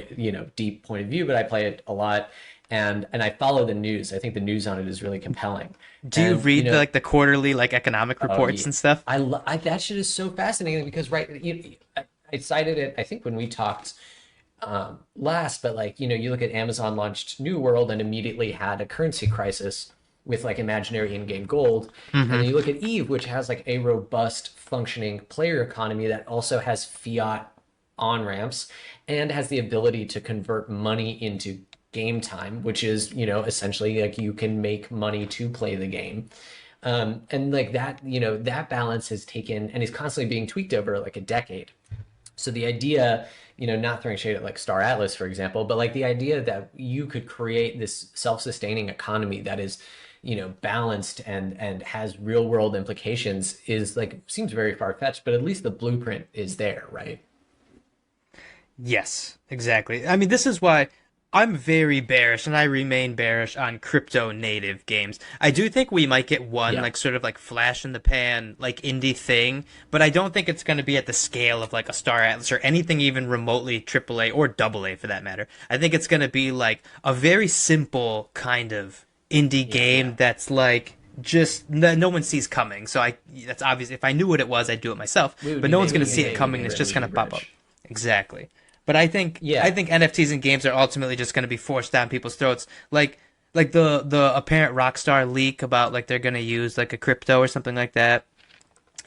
deep point of view, but I play it a lot. And I follow the news. I think the news on it is really compelling. Do you read the quarterly like economic reports and stuff? That shit is so fascinating because I cited it I think when we talked last, but like you look at Amazon launched New World and immediately had a currency crisis with like imaginary in-game gold. And then you look at Eve, which has like a robust functioning player economy that also has fiat on ramps and has the ability to convert money into game time, which is, essentially like you can make money to play the game. And like that, that balance has taken and is constantly being tweaked over like a decade. So the idea, not throwing shade at like Star Atlas, for example, but like the idea that you could create this self-sustaining economy that is, balanced and has real world implications is like seems very far-fetched, but at least the blueprint is there, right? Yes, exactly. I mean, this is why I'm very bearish, and I remain bearish on crypto native games. I do think we might get one, Yeah. like, sort of like flash in the pan, like, indie thing, but I don't think it's going to be at the scale of, like, a Star Atlas or anything even remotely AAA or AA for that matter. I think it's going to be, like, a very simple kind of indie game Yeah. that's, like, just no one sees coming. So that's obvious. If I knew what it was, I'd do it myself. We would But be no one's going to making see a it game coming. It's just really going to pop up. rich. Exactly. But Yeah. I think NFTs in games are ultimately just going to be forced down people's throats. Like the apparent Rockstar leak about like they're going to use like a crypto or something like that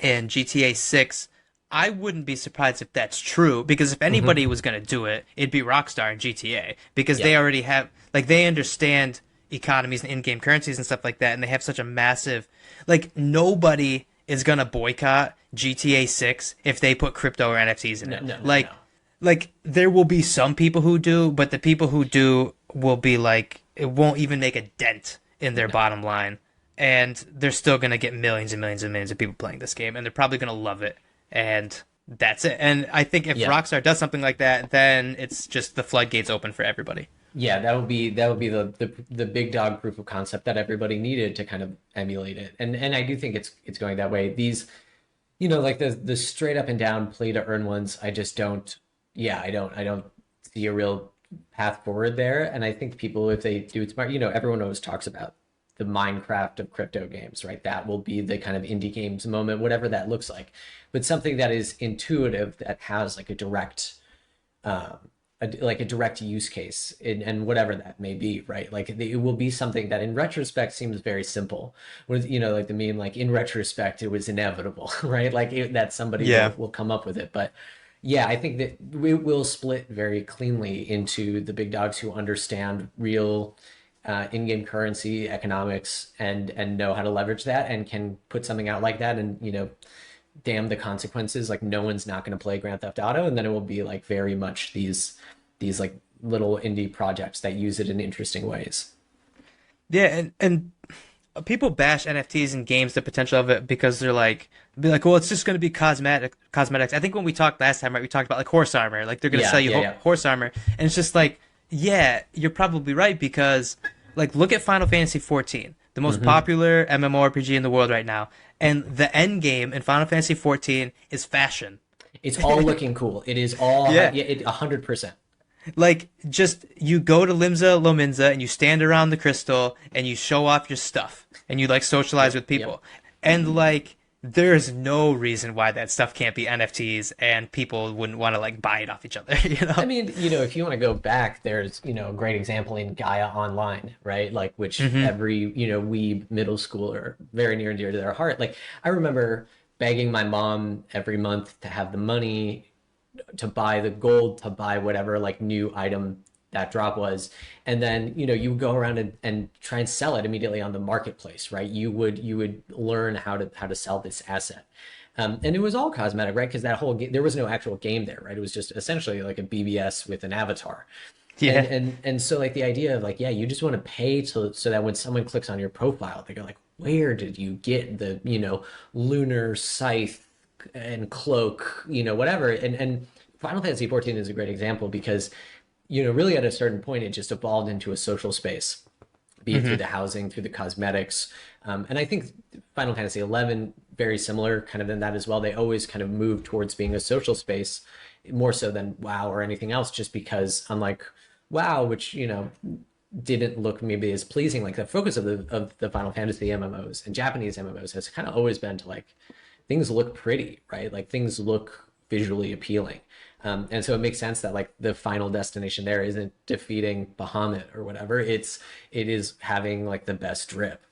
in GTA 6. I wouldn't be surprised if that's true because if anybody was going to do it, it'd be Rockstar in GTA because Yeah. they already have like they understand economies and in-game currencies and stuff like that and they have such a massive like nobody is going to boycott GTA 6 if they put crypto or NFTs in No, it. no, no, like no. like there will be some people who do, but the people who do will be like it won't even make a dent in their bottom line, and they're still gonna get millions and millions and millions of people playing this game, and they're probably gonna love it, and that's it. And I think if Yeah. Rockstar does something like that, then it's just the floodgates open for everybody. Yeah, that would be the big dog proof of concept that everybody needed to kind of emulate it. And I do think it's going that way. These, like the straight up and down play to earn ones, I just don't yeah, I don't see a real path forward there. And I think people, if they do it smart, everyone always talks about the Minecraft of crypto games, right? That will be the kind of indie games moment, whatever that looks like. But something that is intuitive, that has like a direct um, like a direct use case and whatever that may be, right? Like it will be something that in retrospect seems very simple. With like the meme, like in retrospect it was inevitable, right? Like that somebody Yeah. will come up with it. But yeah, I think that we will split very cleanly into the big dogs who understand real in-game currency economics and know how to leverage that and can put something out like that and damn the consequences, like no one's not going to play Grand Theft Auto, and then it will be like very much these like little indie projects that use it in interesting ways. Yeah, and people bash NFTs and games, the potential of it, because be like, well, it's just going to be cosmetics. I think when we talked last time, right, we talked about like horse armor, like they're going to Yeah, sell you yeah, yeah. horse armor, and it's just like, yeah, you're probably right because like look at Final Fantasy 14, the most popular MMORPG in the world right now, and the end game in Final Fantasy 14 is fashion. It's all looking cool. It is all Yeah. yeah, 100%. Like, just you go to Limsa Lominsa and you stand around the crystal and you show off your stuff and you like socialize with people. And like, there's no reason why that stuff can't be NFTs and people wouldn't want to like buy it off each other, you know? I mean, if you want to go back, there's, a great example in Gaia Online, right? Like, which every, weeb middle schooler, very near and dear to their heart. Like, I remember begging my mom every month to have the money to buy the gold, to buy whatever like new item that drop was. And then, you would go around and try and sell it immediately on the marketplace, right? You would learn how to sell this asset. And it was all cosmetic, right? Because that whole there was no actual game there, right? It was just essentially like a BBS with an avatar. Yeah. And so like the idea of like, yeah, you just want to pay so that when someone clicks on your profile, they go like, where did you get the, lunar scythe and cloak, whatever. And Final Fantasy 14 is a great example because, really at a certain point, it just evolved into a social space, be it through the housing, through the cosmetics. And I think Final Fantasy 11, very similar kind of in that as well. They always kind of moved towards being a social space more so than WoW or anything else, just because unlike WoW, which, didn't look maybe as pleasing, like the focus of the Final Fantasy MMOs and Japanese MMOs has kind of always been to like, things look pretty, right? Like things look visually appealing. And so it makes sense that like the final destination there isn't defeating Bahamut or whatever. It is having like the best drip.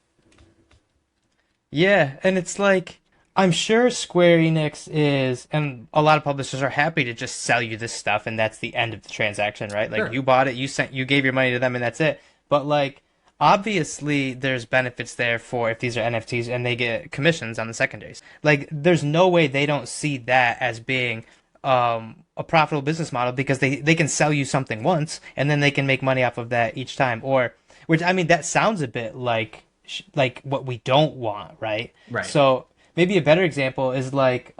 Yeah, and it's like I'm sure Square Enix is, and a lot of publishers are happy to just sell you this stuff, and that's the end of the transaction, right? Like Sure. you bought it, you gave your money to them, and that's it. But like, obviously, there's benefits there for if these are NFTs and they get commissions on the secondaries. Like, there's no way they don't see that as being a profitable business model because they can sell you something once and then they can make money off of that each time. Or, which I mean, that sounds a bit like what we don't want, right? Right. So maybe a better example is like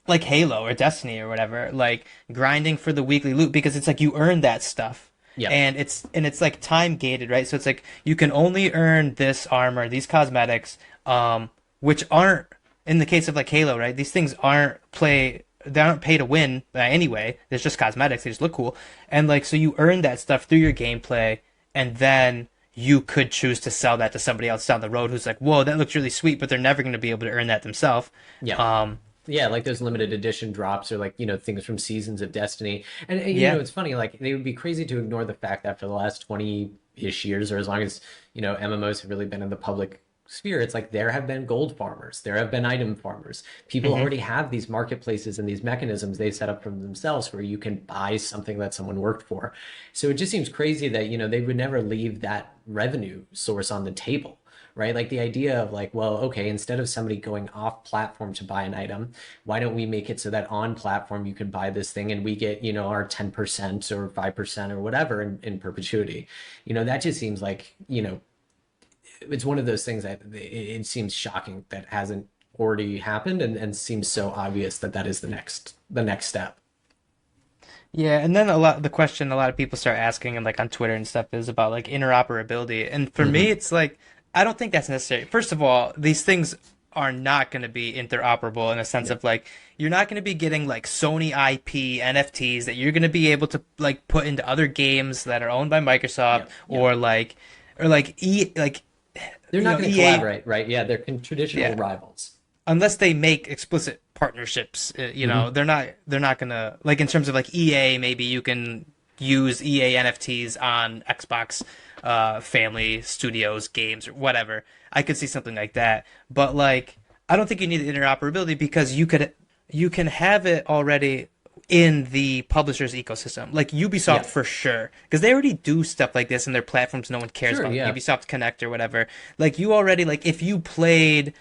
Halo or Destiny or whatever, like grinding for the weekly loot because it's like you earn that stuff. Yep. And it's like time gated, right? So it's like you can only earn this armor, these cosmetics, which aren't in the case of like Halo, right? These things they aren't pay to win anyway. There's just cosmetics, they just look cool. And like so you earn that stuff through your gameplay and then you could choose to sell that to somebody else down the road who's like, whoa, that looks really sweet, but they're never going to be able to earn that themselves. Yeah. Um, Yeah, like those limited edition drops or like, things from seasons of Destiny. And yeah. it's funny, like they would be crazy to ignore the fact that for the last 20-ish years or as long as, MMOs have really been in the public sphere, it's like there have been gold farmers, there have been item farmers. People Hmm. already have these marketplaces and these mechanisms they set up for themselves where you can buy something that someone worked for. So it just seems crazy that, they would never leave that revenue source on the table, right? Like the idea of like, well, okay, instead of somebody going off platform to buy an item, why don't we make it so that on platform you can buy this thing and we get, our 10% or 5% or whatever in perpetuity. That just seems like, it's one of those things that it seems shocking that hasn't already happened and seems so obvious that that is the next step. Yeah, and then the question a lot of people start asking and like on Twitter and stuff is about like interoperability. And for me, Hmm. it's like I don't think that's necessary. First of all, these things are not going to be interoperable in a sense Yep. of like you're not going to be getting like Sony IP NFTs that you're going to be able to like put into other games that are owned by Microsoft Yep. Yep. or like They're not going to EA, collaborate, right? Yeah, they're traditional yeah, rivals. unless they make explicit partnerships, Hmm. they're not gonna like in terms of like EA, maybe you can use EA NFTs on Xbox family studios games or whatever. I could see something like that. But like I don't think you need interoperability because you can have it already in the publisher's ecosystem. Like Ubisoft Yeah. for sure. Because they already do stuff like this in their platforms no one cares Sure. about, like Yeah. Ubisoft Connect or whatever. Like you already like if you played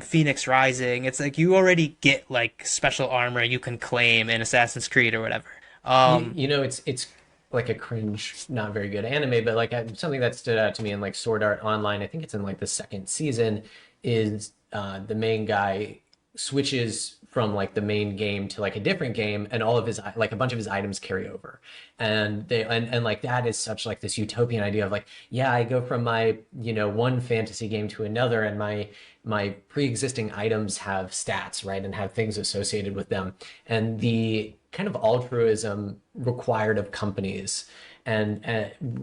Phoenix Rising, it's like you already get like special armor you can claim in Assassin's Creed or whatever. It's like a cringe, not very good anime, but like something that stood out to me in like Sword Art Online. I think it's in like the second season. Is the main guy switches from like the main game to like a different game, and all of his like a bunch of his items carry over, and and like that is such like this utopian idea of like, yeah, I go from my one fantasy game to another, and my pre-existing items have stats, right, and have things associated with them, and the kind of altruism required of companies and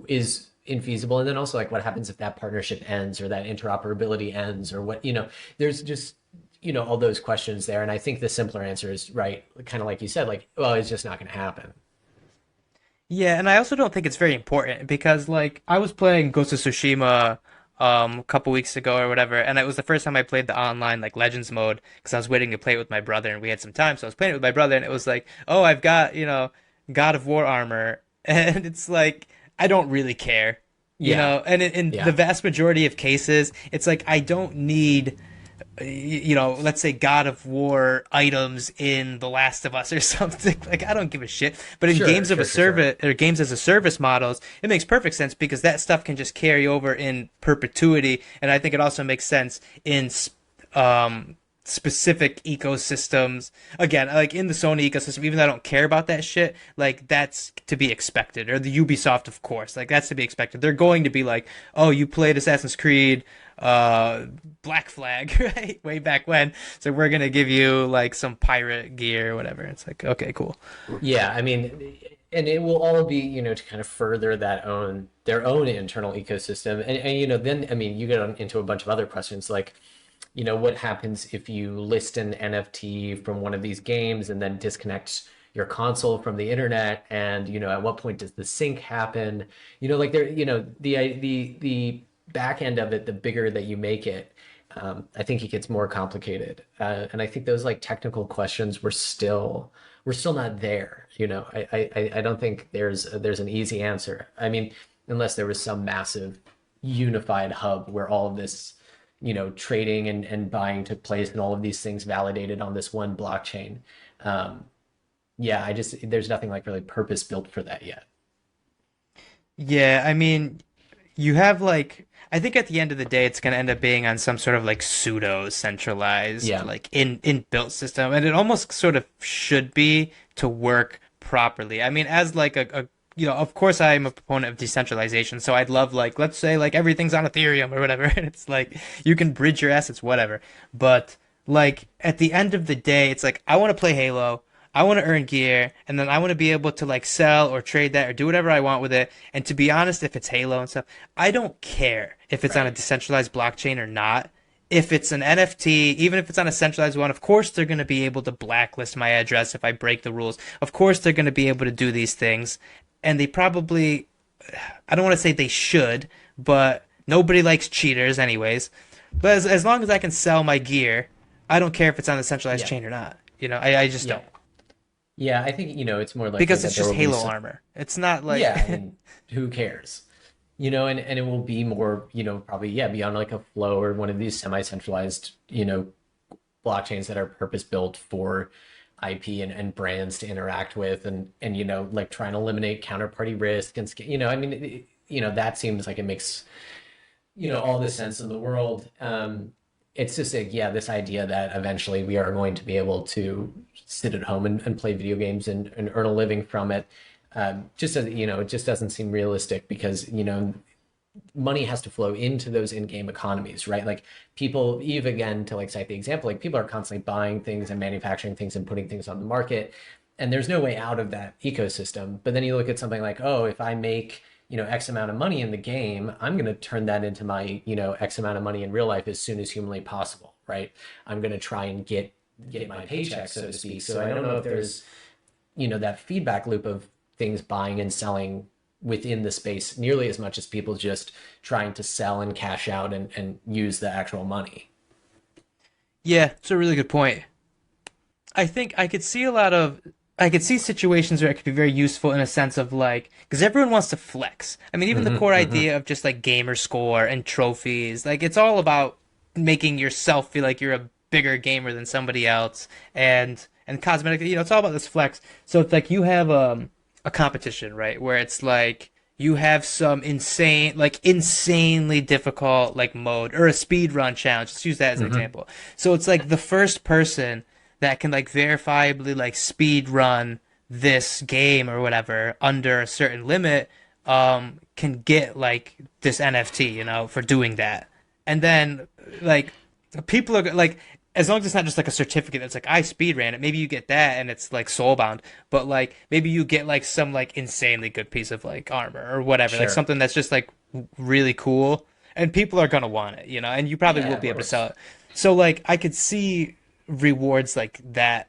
is infeasible. And then also like what happens if that partnership ends or that interoperability ends or what, there's just, all those questions there. And I think the simpler answer is right, kind of like you said, like, well, it's just not going to happen. Yeah, and I also don't think it's very important because like I was playing Ghost of Tsushima a couple weeks ago or whatever, and it was the first time I played the online like Legends mode because I was waiting to play it with my brother and we had some time, so I was playing it with my brother and it was like, "Oh, I've got, God of War armor." And it's like I don't really care. Yeah. And in the Yeah. vast majority of cases, it's like I don't need let's say God of War items in The Last of Us or something. Like I don't give a shit. But in Sure. games of a Sure. For sure. service or games as a service models, it makes perfect sense because that stuff can just carry over in perpetuity. And I think it also makes sense in specific ecosystems. Again, like in the Sony ecosystem, even though I don't care about that shit, like that's to be expected. Or the Ubisoft, of course, like that's to be expected. They're going to be like, oh, you played Assassin's Creed, Black Flag, right? Way back when. So we're gonna give you like some pirate gear or whatever. It's like, okay, cool. Yeah. I mean, and it will all be, to kind of further their own internal ecosystem. And then, I mean, you get into a bunch of other questions like, what happens if you list an NFT from one of these games and then disconnect your console from the internet? And, at what point does the sync happen? Like there, the back end of it, the bigger that you make it, I think it gets more complicated, and I think those like technical questions we're still not there. I don't think there's an easy answer. I mean, unless there was some massive unified hub where all of this, trading and buying took place and all of these things validated on this one blockchain. Um, yeah, there's nothing like really purpose built for that yet. Yeah, I mean, you have like I think at the end of the day it's going to end up being on some sort of like pseudo centralized Yeah. like in built system, and it almost sort of should be to work properly. I mean, as like a of course I'm a proponent of decentralization, so I'd love like let's say like everything's on Ethereum or whatever, and it's like you can bridge your assets, whatever. But like at the end of the day, it's like I want to play Halo. I want to earn gear, and then I want to be able to like sell or trade that or do whatever I want with it. And to be honest, if it's Halo and stuff, I don't care if it's on a Right. decentralized blockchain or not. If it's an NFT, even if it's on a centralized one, of course they're going to be able to blacklist my address if I break the rules. Of course they're going to be able to do these things. And they probably, I don't want to say they should, but nobody likes cheaters anyways. But as long as I can sell my gear, I don't care if it's on a centralized Yeah. chain or not. I just Yeah. don't. Yeah, I think, it's more likely Because that it's there just will be Halo some. armor. It's not like Yeah, and who cares? And it will be more, probably, yeah, be on like a flow or one of these semi-centralized, blockchains that are purpose-built for IP and brands to interact with and like trying to eliminate counterparty risk and I mean, that seems like it makes, all the sense in the world. It's just like, yeah, this idea that eventually we are going to be able to sit at home and play video games and earn a living from it. Just as, it just doesn't seem realistic because, money has to flow into those in-game economies, right? Like people, Eve again, to like cite the example, like people are constantly buying things and manufacturing things and putting things on the market, and there's no way out of that ecosystem. But then you look at something like, oh, if I make, X amount of money in the game, I'm going to turn that into my, X amount of money in real life as soon as humanly possible, right? I'm going to try and get my paycheck, so to speak. So I don't know if there's, that feedback loop of things buying and selling within the space nearly as much as people just trying to sell and cash out and use the actual money. yeah, it's a really good point. I think I could see situations where it could be very useful in a sense of like because everyone wants to flex. I mean, even the core Hmm. idea of just like gamer score and trophies, like it's all about making yourself feel like you're a bigger gamer than somebody else and cosmetic, it's all about this flex. So it's like you have a competition, right? Where it's like you have some insanely difficult like mode or a speed run challenge. Let's use that as an Hmm. example. So it's like the first person that can like verifiably like speed run this game or whatever under a certain limit can get like this NFT, for doing that. And then like people are like as long as it's not just like a certificate that's like I speed ran it, maybe you get that and it's like soulbound, but like maybe you get like some like insanely good piece of like armor or whatever, like Sure. something that's just like really cool and people are gonna want it, and you probably Yeah, will of be able to sell course. it. So like I could see rewards like that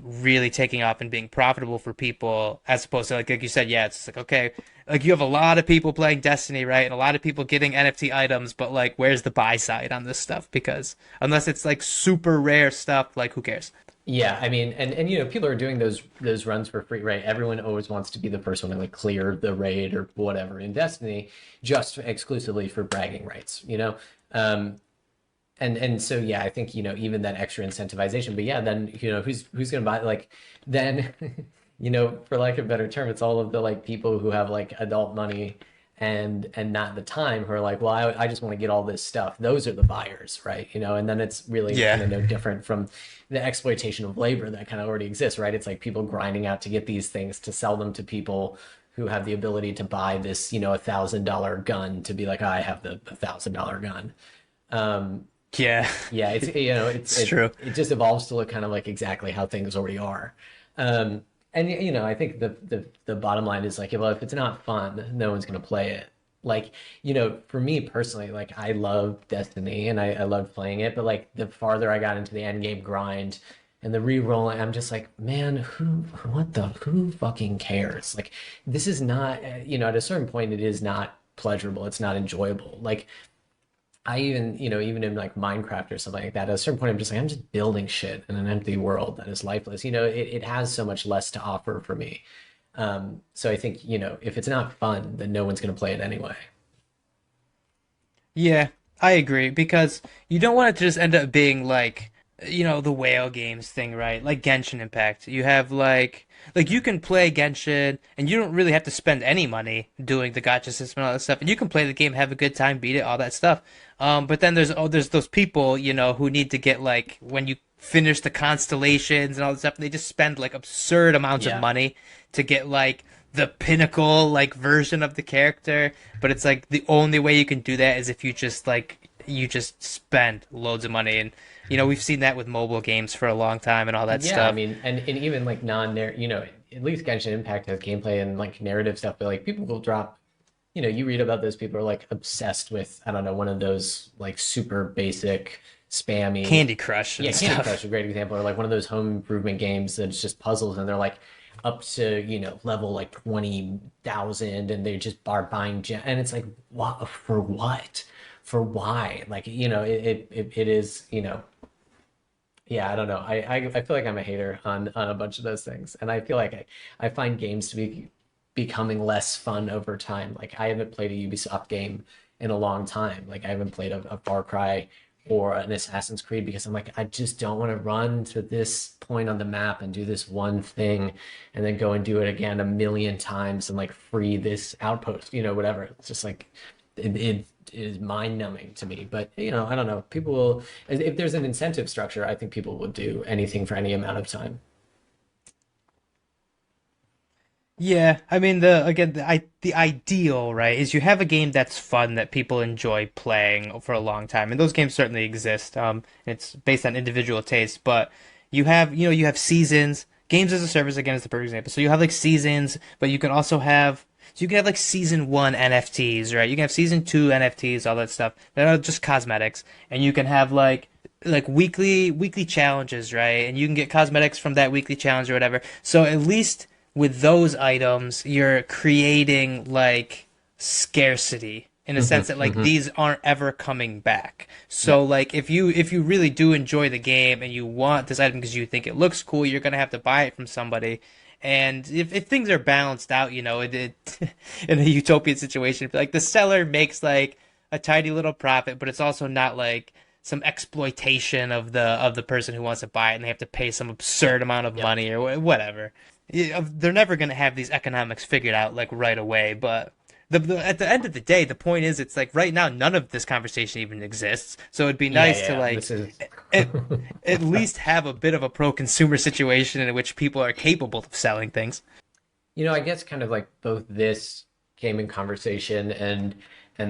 really taking off and being profitable for people as opposed to like you said, yeah, it's like okay, like you have a lot of people playing Destiny, right? And a lot of people getting NFT items, but like where's the buy side on this stuff? Because unless it's like super rare stuff, like who cares? Yeah, I mean, and people are doing those runs for free, right? Everyone always wants to be the first one to like clear the raid or whatever in Destiny, just exclusively for bragging rights. Um, and so yeah, I think even that extra incentivization. But yeah, then who's gonna buy like then for lack of a better term, it's all of the like people who have like adult money and not the time who are like, well, I just want to get all this stuff. Those are the buyers, right? And then it's really kind Yeah. of no different from the exploitation of labor that kind of already exists, right? It's like people grinding out to get these things to sell them to people who have the ability to buy this, $1,000 gun to be like, I have the $1,000 gun. Um, Yeah. yeah, it's It's true. it just evolves to look kind of like exactly how things already are. And I think the bottom line is like, well, if it's not fun, no one's gonna play it. Like, for me personally, like I love Destiny and I love playing it, but like the farther I got into the end game grind and the re-rolling, I'm just like, man, who fucking cares? Like, this is not, at a certain point, it is not pleasurable. It's not enjoyable. Like, I even, even in like Minecraft or something like that, at a certain point, I'm just building shit in an empty world that is lifeless. It has so much less to offer for me. So I think, if it's not fun, then no one's going to play it anyway. Yeah, I agree because you don't want it to just end up being like, the whale games thing, right? Like Genshin Impact. You have like you can play Genshin and you don't really have to spend any money doing the gacha system and all that stuff. And you can play the game, have a good time, beat it, all that stuff. But then there's those people, who need to get like when you finish the constellations and all that stuff, and they just spend like absurd amounts of Yeah. money to get like the pinnacle like version of the character, but it's like the only way you can do that is if you just spend loads of money. And we've seen that with mobile games for a long time and all that Yeah, I stuff. mean, and even like at least Genshin Impact has gameplay and like narrative stuff, but like people will drop, you read about those people are like obsessed with, I don't know, one of those like super basic spammy. Candy Crush Yeah, and Candy Crush is stuff. a great example, or like one of those home improvement games that's just puzzles and they're like up to, level like 20,000 and they just are buying and it's like what for what? For why? Like, it is, yeah, I don't know. I feel like I'm a hater on a bunch of those things. And I feel like I find games to be becoming less fun over time. Like I haven't played a Ubisoft game in a long time. Like I haven't played a Far Cry or an Assassin's Creed because I'm like, I just don't want to run to this point on the map and do this one thing and then go and do it again a million times and like free this outpost, whatever. It's just like it is mind numbing to me. But I don't know. People will, if there's an incentive structure, I think people will do anything for any amount of time. Yeah, I mean the ideal, right, is you have a game that's fun that people enjoy playing for a long time, and those games certainly exist. It's based on individual taste, but you have seasons. Games as a service again is the perfect example. So you have like seasons, but you can have like season one NFTs, right? You can have season two NFTs, all that stuff that are just cosmetics, and you can have like weekly challenges, right? And you can get cosmetics from that weekly challenge or whatever. So at least with those items, you're creating like scarcity in a sense Hmm. that like Hmm. these aren't ever coming back. Yeah. So like if you really do enjoy the game and you want this item because you think it looks cool, you're gonna have to buy it from somebody. And if things are balanced out, it in a utopian situation, like the seller makes like a tiny little profit, but it's also not like some exploitation of the person who wants to buy it and they have to pay some absurd amount of Yep. money or whatever. Yeah, they're never going to have these economics figured out like right away, but at the end of the day, the point is it's like right now none of this conversation even exists. So it'd be Yeah, nice to yeah. like This is at, at least have a bit of a pro-consumer situation in which people are capable of selling things. I guess kind of like both this gaming conversation and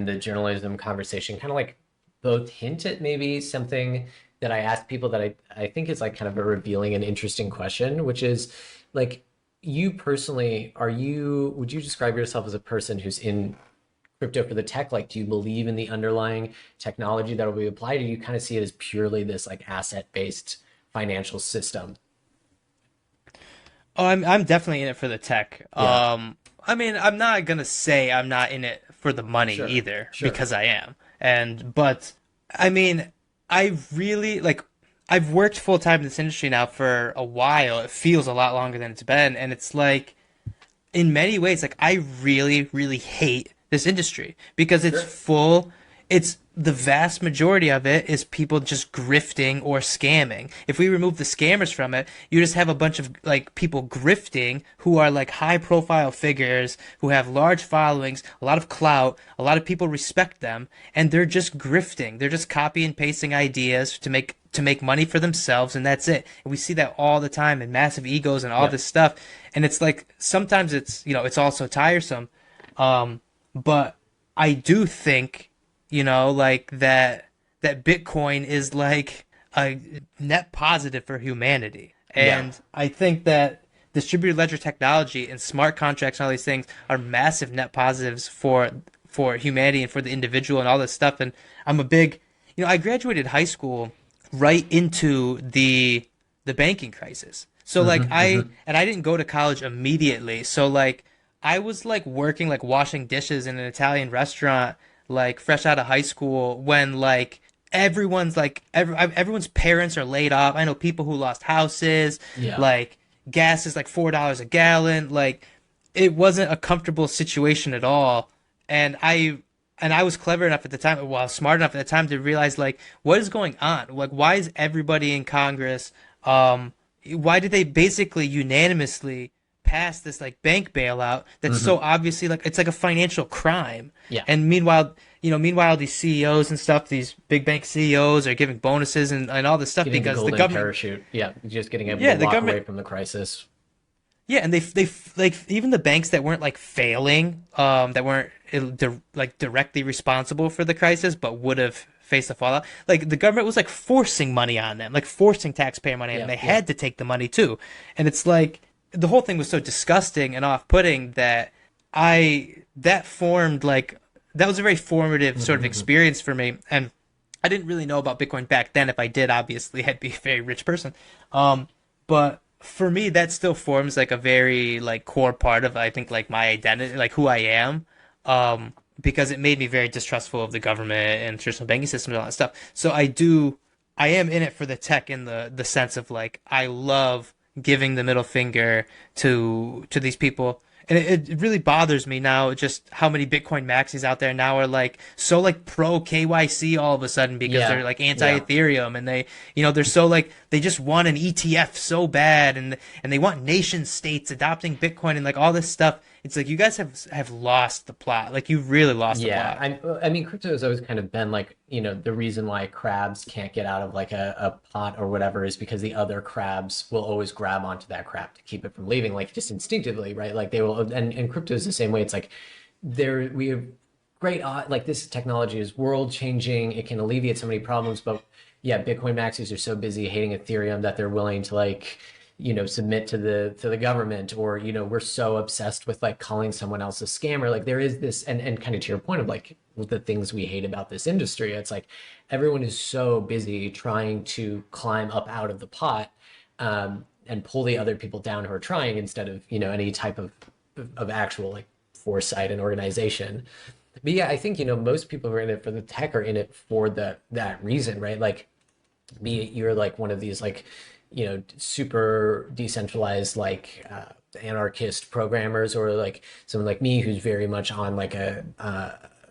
the journalism conversation kind of like both hint at maybe something that I asked people that I think is like kind of a revealing and interesting question, which is like you personally, would you describe yourself as a person who's in crypto for the tech? Like, do you believe in the underlying technology that will be applied? Or do you kind of see it as purely this like asset-based financial system? Oh, I'm definitely in it for the tech. Yeah, I mean, I'm not gonna say I'm not in it for the money sure, either, sure. because I am. But I mean, I really like. I've worked full time in this industry now for a while. It feels a lot longer than it's been, and it's like in many ways, like I really, really hate this industry because Sure. it's the vast majority of it is people just grifting or scamming. If we remove the scammers from it, you just have a bunch of like people grifting who are like high profile figures who have large followings, a lot of clout, a lot of people respect them, and they're just grifting. They're just copy and pasting ideas to make money for themselves and that's it. And we see that all the time in massive egos and all Yeah. this stuff. And it's like sometimes it's also tiresome. But I do think, like that Bitcoin is like a net positive for humanity. Yeah. And I think that distributed ledger technology and smart contracts and all these things are massive net positives for humanity and for the individual and all this stuff. And I'm a big, I graduated high school right into the banking crisis. So like Hmm. I Hmm. and I didn't go to college immediately. So like I was like working like washing dishes in an Italian restaurant like fresh out of high school when like everyone's parents are laid off. I know people who lost houses, Yeah. like gas is like $4 a gallon. Like it wasn't a comfortable situation at all. And I was clever enough at the time, well, smart enough at the time to realize like what is going on? Like why is everybody in Congress why did they basically unanimously pass this like bank bailout that's so obviously like it's like a financial crime. Yeah. And meanwhile these CEOs and stuff, these big bank CEOs are giving bonuses and all this stuff Getting the because the golden government parachute. Yeah. Just getting able yeah, to the walk government away from the crisis. yeah, and they like even the banks that weren't like failing, that weren't like directly responsible for the crisis, but would have faced the fallout. Like the government was like forcing money on them, like forcing taxpayer money, and they had to take the money too. And it's like the whole thing was so disgusting and off-putting that that formed like that was a very formative sort of experience for me. And I didn't really know about Bitcoin back then. If I did, obviously, I'd be a very rich person. But for me, that still forms like a very like core part of I think like my identity, like who I am, because it made me very distrustful of the government and traditional banking systems and all that stuff. So I am in it for the tech in the sense of like I love giving the middle finger to these people. And it really bothers me now just how many Bitcoin maxis out there now are like so like pro KYC all of a sudden because Yeah. they're like anti Ethereum and they they're so like they just want an ETF so bad and they want nation states adopting Bitcoin and like all this stuff. It's like you guys have lost the plot. Like you've really lost the Yeah, plot. I mean, crypto has always kind of been like, the reason why crabs can't get out of like a pot or whatever is because the other crabs will always grab onto that crab to keep it from leaving, like just instinctively, right? Like they will, and crypto is the same way. It's like we have great, like this technology is world changing. It can alleviate so many problems, but yeah, Bitcoin maxis are so busy hating Ethereum that they're willing to like, submit to the government, or we're so obsessed with like calling someone else a scammer. Like there is this, and kind of to your point of like the things we hate about this industry, it's like everyone is so busy trying to climb up out of the pot, and pull the other people down who are trying, instead of any type of actual like foresight and organization. But yeah, I think most people who are in it for the tech are in it for that reason, right? Like, be it you're like one of these like super decentralized like anarchist programmers, or like someone like me who's very much on like a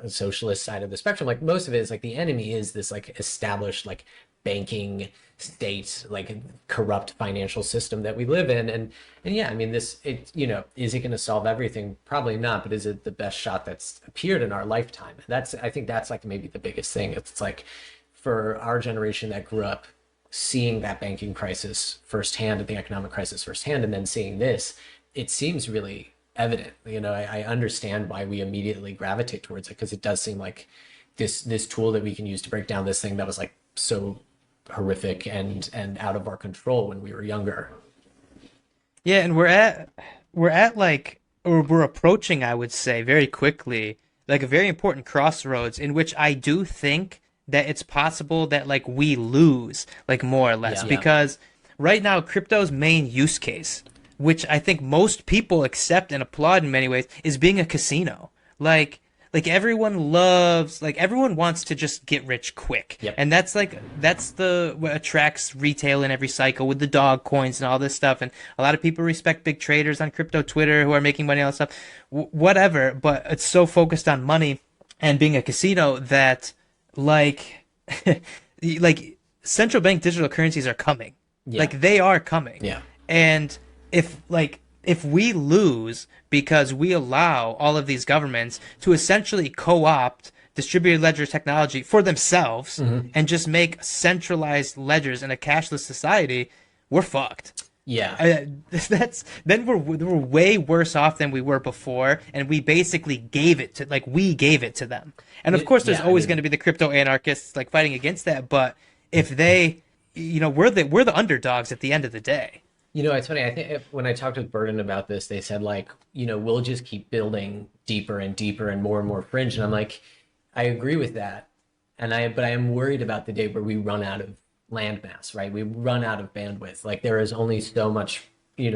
socialist side of the spectrum. Like most of it is like the enemy is this like established like banking state, like corrupt financial system that we live in. And yeah, I mean is it going to solve everything? Probably not, but is it the best shot that's appeared in our lifetime? I think that's like maybe the biggest thing. It's like for our generation that grew up seeing that banking crisis firsthand and the economic crisis firsthand, and then seeing this, it seems really evident. I understand why we immediately gravitate towards it, because it does seem like this tool that we can use to break down this thing that was like so horrific and out of our control when we were younger. Yeah, and we're at like or we're approaching, I would say, very quickly, like a very important crossroads in which I do think that it's possible that like we lose, like more or less, Yeah. because right now crypto's main use case, which I think most people accept and applaud in many ways, is being a casino. Like everyone wants to just get rich quick. Yep. And that's what attracts retail in every cycle with the dog coins and all this stuff. And a lot of people respect big traders on crypto Twitter who are making money on stuff, whatever. But it's so focused on money and being a casino that like, like central bank digital currencies are coming. Yeah. Like they are coming. Yeah. And if we lose because we allow all of these governments to essentially co-opt distributed ledger technology for themselves and just make centralized ledgers in a cashless society, we're fucked. Yeah. Then we're way worse off than we were before, and we basically gave it to them. And of course, there's always going to be the crypto anarchists like fighting against that. But if they, we're the underdogs at the end of the day. It's funny. I think when I talked with Burden about this, they said like, we'll just keep building deeper and deeper and more fringe. And I'm like, I agree with that. But I am worried about the day where we run out of landmass, right? We run out of bandwidth. Like there is only so much,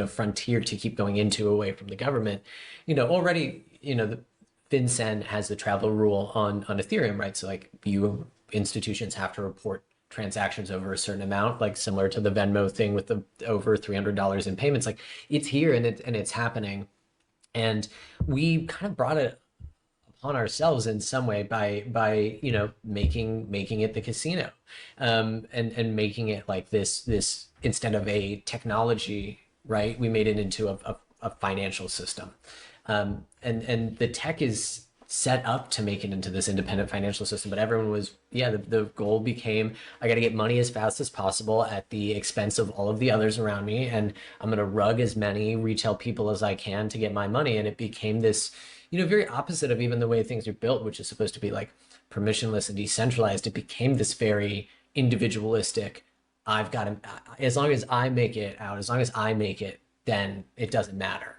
frontier to keep going into away from the government. Already, the FinCEN has the travel rule on Ethereum, right? So like you institutions have to report transactions over a certain amount, like similar to the Venmo thing with the over $300 in payments. Like it's here and it's happening, and we kind of brought it upon ourselves in some way by making it the casino, and making it like this instead of a technology, right? We made it into a financial system, and the tech is set up to make it into this independent financial system. But everyone was, the goal became, I got to get money as fast as possible at the expense of all of the others around me. And I'm going to rug as many retail people as I can to get my money. And it became this, very opposite of even the way things are built, which is supposed to be like permissionless and decentralized. It became this very individualistic. I've got to, as long as I make it out, as long as I make it, then it doesn't matter.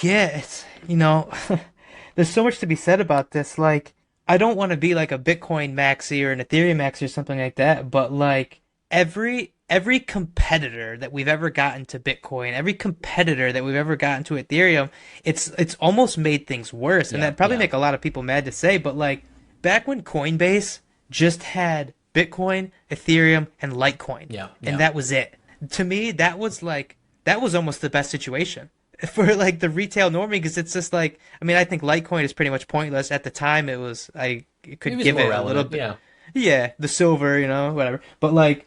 Yeah, it's, there's so much to be said about this. Like, I don't want to be like a Bitcoin maxi or an Ethereum maxi or something like that, but like every competitor that we've ever gotten to Bitcoin, every competitor that we've ever gotten to Ethereum, it's almost made things worse. And that probably make a lot of people mad to say, but like back when Coinbase just had Bitcoin, Ethereum, and Litecoin, and that was it. To me, that was almost the best situation for like the retail normie, because it's just like, I mean, I think Litecoin is pretty much pointless. At the time, it could give it a little bit, the silver, whatever. But like,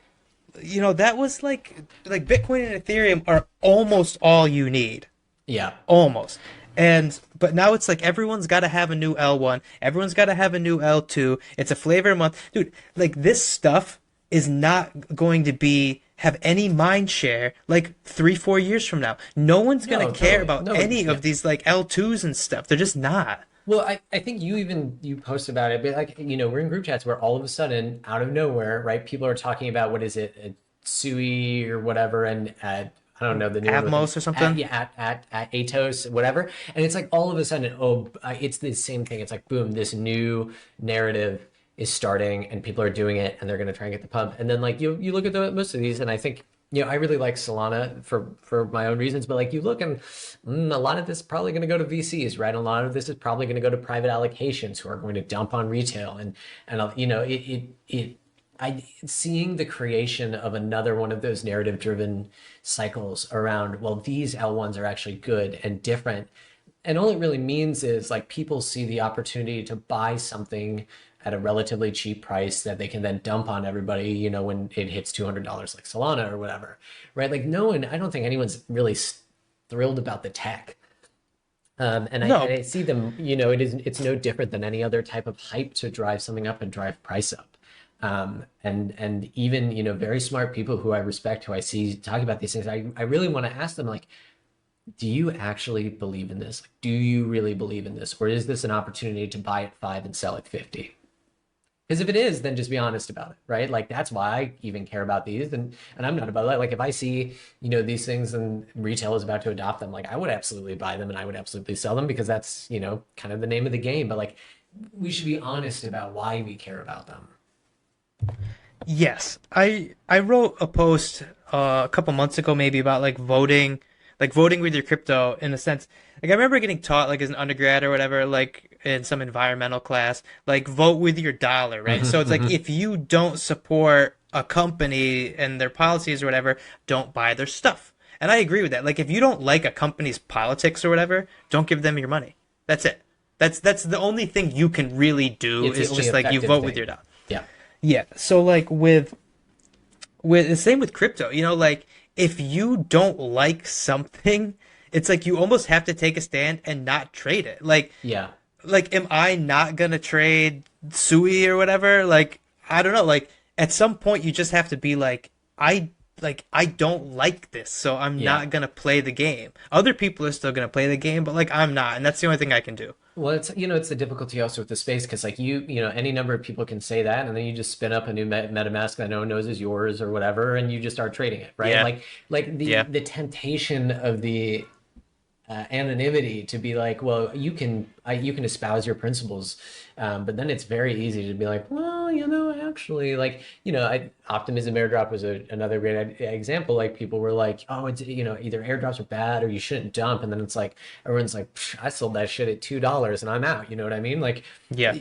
that was like Bitcoin and Ethereum are almost all you need. Yeah, almost. But now it's like everyone's got to have a new L1, everyone's got to have a new L2. It's a flavor a month, dude. Like this stuff is not going to have any mind share like 3-4 years from now. No one's gonna care about any of these like L2s and stuff. They're just not. Well, I think you post about it, but like, we're in group chats where all of a sudden, out of nowhere, right, people are talking about, what is it, a SUI or whatever, and I don't know the new Atmos or something. At Atos, whatever, and it's like all of a sudden, it's the same thing. It's like boom, this new narrative is starting and people are doing it and they're going to try and get the pump. And then like you look at most of these, and I think, I really like Solana for my own reasons, but like you look and a lot of this is probably going to go to VCs, right? A lot of this is probably going to go to private allocations who are going to dump on retail, and seeing the creation of another one of those narrative driven cycles around, well, these L1s are actually good and different. And all it really means is like people see the opportunity to buy something at a relatively cheap price that they can then dump on everybody, when it hits $200 like Solana or whatever, right? Like I don't think anyone's really thrilled about the tech. I see them, it's no different than any other type of hype to drive something up and drive price up. And even, very smart people who I respect, who I see talking about these things, I really want to ask them, like, do you actually believe in this? Like, do you really believe in this? Or is this an opportunity to buy at 5 and sell at 50? Because if it is, then just be honest about it, right? Like, that's why I even care about these. And I'm not about that. Like, if I see, these things and retail is about to adopt them, like, I would absolutely buy them and I would absolutely sell them, because that's, kind of the name of the game. But like, we should be honest about why we care about them. Yes. I wrote a post a couple months ago maybe about like voting with your crypto, in a sense. Like, I remember getting taught, like, as an undergrad or whatever, like in some environmental class, like, vote with your dollar, right? So it's like, if you don't support a company and their policies or whatever, don't buy their stuff. And I agree with that. Like, if you don't like a company's politics or whatever, don't give them your money. That's it. That's the only thing you can really do, is just like you vote with your dollar. Yeah. Yeah. So like with the same with crypto, like, if you don't like something, it's like you almost have to take a stand and not trade it. Like, am I not gonna trade SUI or whatever? Like, I don't know. Like, at some point you just have to be like, I don't like this, so I'm not gonna play the game. Other people are still gonna play the game, but like, I'm not, and that's the only thing I can do. Well, it's it's the difficulty also with the space, because like any number of people can say that, and then you just spin up a new MetaMask that no one knows is yours or whatever, and you just start trading it, right? Yeah. Like the temptation of the anonymity to be like, well, you can espouse your principles, but then it's very easy to be like, well, actually, like, optimism airdrop was another great example. Like people were like, oh, it's either airdrops are bad or you shouldn't dump, and then it's like everyone's like, I sold that shit at $2 and I'm out. You know what I mean? Like, Yeah.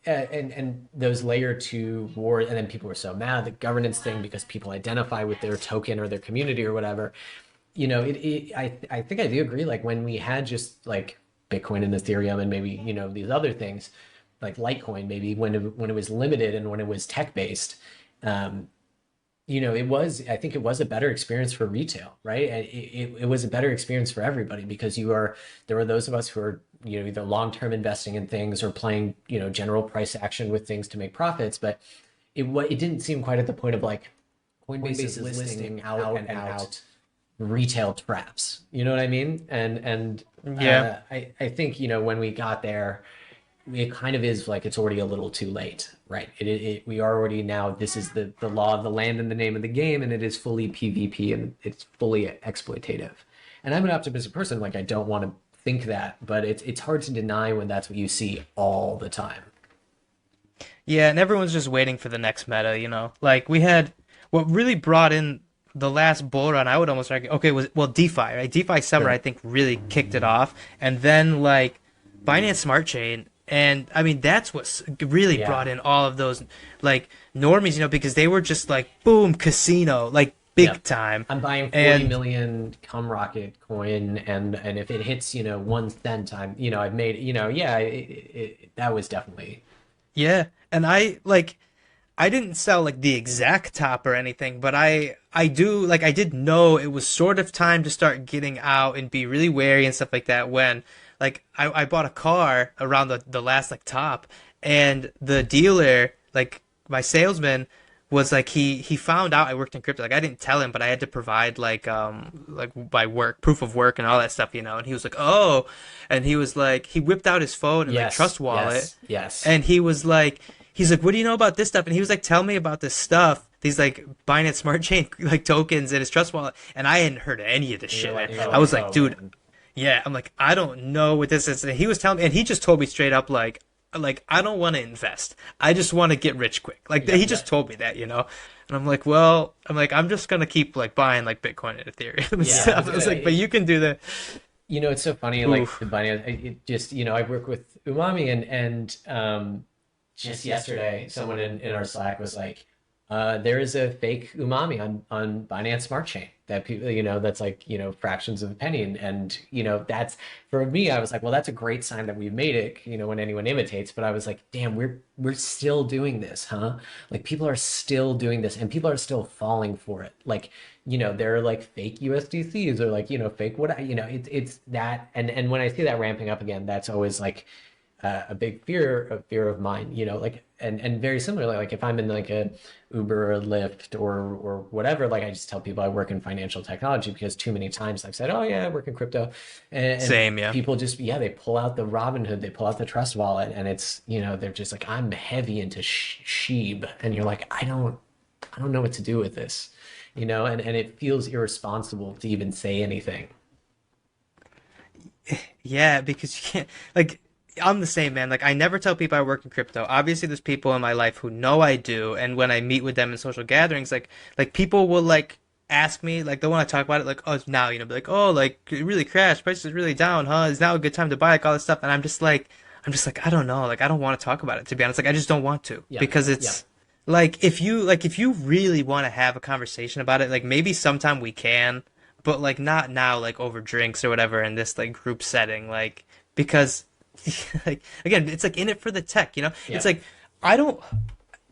and those layer two war, and then people were so mad the governance thing because people identify with their token or their community or whatever. I think I do agree. Like when we had just like Bitcoin and Ethereum and maybe these other things like Litecoin, maybe when it was limited and when it was tech based, um, I think it was a better experience for retail, right? And it was a better experience for everybody because there were those of us who are either long term investing in things or playing general price action with things to make profits, but it didn't seem quite at the point of like Coinbase is listing out and out retail traps. You know what I mean? And Yeah. I think when we got there, it kind of is like it's already a little too late, right? We are already now. This is the law of the land and the name of the game, and it is fully PvP and it's fully exploitative. And I'm an optimistic person. Like I don't want to think that, but it's hard to deny when that's what you see all the time. Yeah, and everyone's just waiting for the next meta, you know? Like we had what really brought in the last bull run, I would almost argue, okay, was well DeFi, right? DeFi Summer, Sure. I think, really kicked it off, and then like Binance Smart Chain, and I mean that's what really Yeah. brought in all of those like normies, you know, because they were just like boom casino, like Yep. big time, I'm buying 40 and million cum rocket coin, and if it hits 1 cent, I've made yeah, that was definitely yeah, and I didn't sell like the exact top or anything, but I do like I did know it was sort of time to start getting out and be really wary and stuff like that when like I bought a car around the last like top, and the dealer, like my salesman, was like he found out I worked in crypto. Like I didn't tell him, but I had to provide like my work, proof of work and all that stuff, you know. And he was like, "Oh." And he was like he whipped out his phone and like yes, Trust Wallet, yes, yes. and he's like, "What do you know about this stuff?" And he was like, "Tell me about this stuff." These like Binance Smart Chain like tokens in his Trust Wallet, and I hadn't heard any of this And shit, man. you're I like, was like, oh "Dude, man. yeah." I'm like, "I don't know what this is." And he was telling me, and he just told me straight up, like I don't want to invest. I just want to get rich quick. Like Yeah, he yeah, just told me that, you know. And I'm like, well, I'm just gonna keep like buying like Bitcoin and Ethereum and yeah. stuff. I was like, but you can do that. It's so funny. Like Oof. the bunny, it just I work with Umami, and just yesterday, someone in our Slack was like, there is a fake umami on Binance Smart Chain that people, that's like, fractions of a penny. And that's for me, I was like, well, that's a great sign that we've made it, when anyone imitates. But I was like, damn, we're still doing this, huh? Like people are still doing this and people are still falling for it. Like, they're like fake USDCs or like, fake what, it's that. And when I see that ramping up again, that's always like, a big fear of mine, like and very similarly, like if I'm in like a Uber or Lyft or whatever, like I just tell people I work in financial technology because too many times I've said, oh yeah, I work in crypto, and Same, yeah. people just they pull out the Robinhood, they pull out the Trust Wallet, and it's they're just like I'm heavy into Sheeb, and you're like I don't know what to do with this, and it feels irresponsible to even say anything. Yeah, because you can't like I'm the same man. Like I never tell people I work in crypto. Obviously there's people in my life who know I do, and when I meet with them in social gatherings, like people will like ask me, like they want to talk about it, like, oh it's now, be like, oh like it really crashed, prices really down, huh? Is now a good time to buy like all this stuff? And I'm just like I don't know, like I don't want to talk about it, to be honest. Like I just don't want to Yeah, because yeah, it's if you really want to have a conversation about it, like maybe sometime we can, but like not now, like over drinks or whatever in this like group setting, like because like again, it's like in it for the tech, you know? yeah, It's like I don't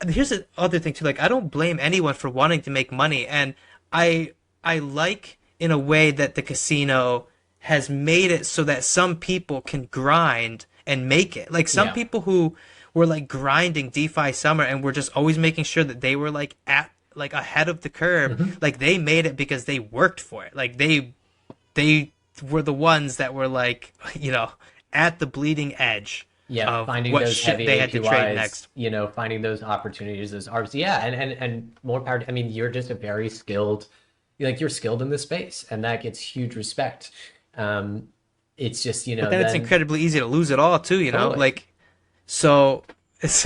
here's the other thing too, like I don't blame anyone for wanting to make money, and I like in a way that the casino has made it so that some people can grind and make it. Like some yeah. people who were like grinding DeFi Summer and were just always making sure that they were like at like ahead of the curve. Mhm. Like they made it because they worked for it. Like they were the ones that were like, you know, at the bleeding edge Yeah, of finding what those shit heavy they had to trade APYs, next. finding those opportunities, those arbs. Yeah, and more power. I mean, you're just a very skilled, like you're skilled in this space, and that gets huge respect. Um, it's just, But then it's then incredibly easy to lose it all too, totally. like so it's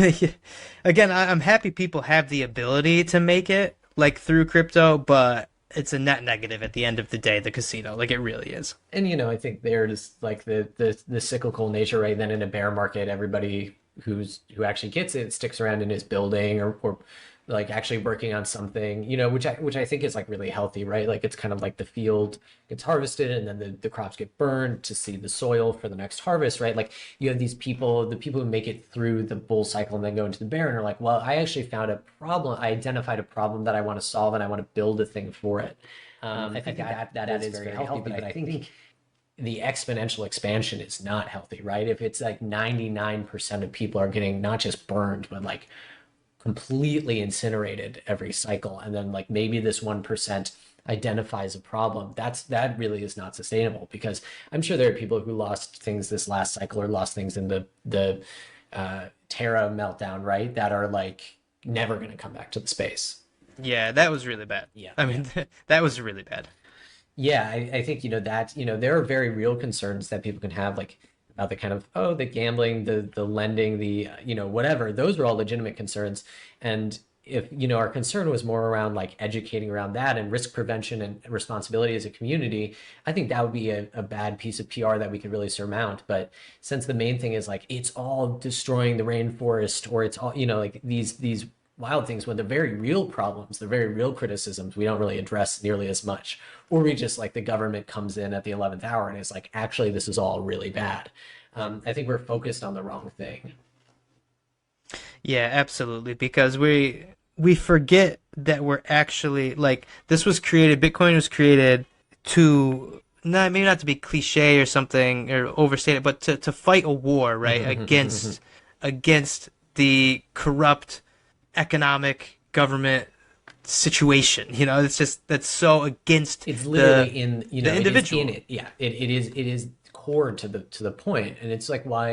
again, I'm happy people have the ability to make it like through crypto, but it's a net negative at the end of the day, the casino. Like it really is. And I think there's like the cyclical nature, right? Then in a bear market, everybody who actually gets it sticks around and is building or like actually working on something, which I think is like really healthy, right? Like it's kind of like the field gets harvested and then the crops get burned to see the soil for the next harvest, right? Like you have these people, the people who make it through the bull cycle and then go into the bear and are like, well, I actually found a problem. I identified a problem that I want to solve and I want to build a thing for it. I think that is very healthy, but I think the exponential expansion is not healthy, right? If it's like 99% of people are getting not just burned, but like completely incinerated every cycle, and then like maybe this 1% identifies a problem, that really is not sustainable, because I'm sure there are people who lost things this last cycle or lost things in the Terra meltdown, right? That are like never going to come back to the space. Yeah, that was really bad. Yeah. I mean, that was really bad. Yeah, I think that there are very real concerns that people can have, like about the kind of the gambling, the lending, the whatever. Those are all legitimate concerns, and if our concern was more around like educating around that and risk prevention and responsibility as a community, I think that would be a bad piece of PR that we could really surmount. But since the main thing is like it's all destroying the rainforest, or it's all like these wild things, when the very real problems, the very real criticisms, we don't really address nearly as much, or we just like the government comes in at the 11th hour and is like, actually, this is all really bad. I think we're focused on the wrong thing. Yeah, absolutely. Because we forget that we're actually like this was created. Bitcoin was created to not maybe not to be cliche or something or overstate it, but to fight a war, right, against the corrupt economic government situation. It's just that's so against It's literally in the individual. It is in it. Yeah, it is core to the point, and it's like why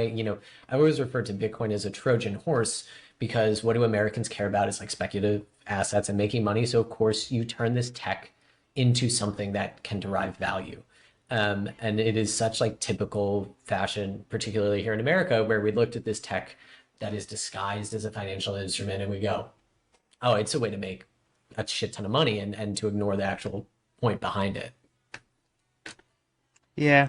I always refer to Bitcoin as a Trojan horse, because what do Americans care about is like speculative assets and making money. So of course you turn this tech into something that can derive value. And it is such like typical fashion, particularly here in America, where we looked at this tech that is disguised as a financial instrument and we go, oh, it's a way to make a shit ton of money, and to ignore the actual point behind it. Yeah,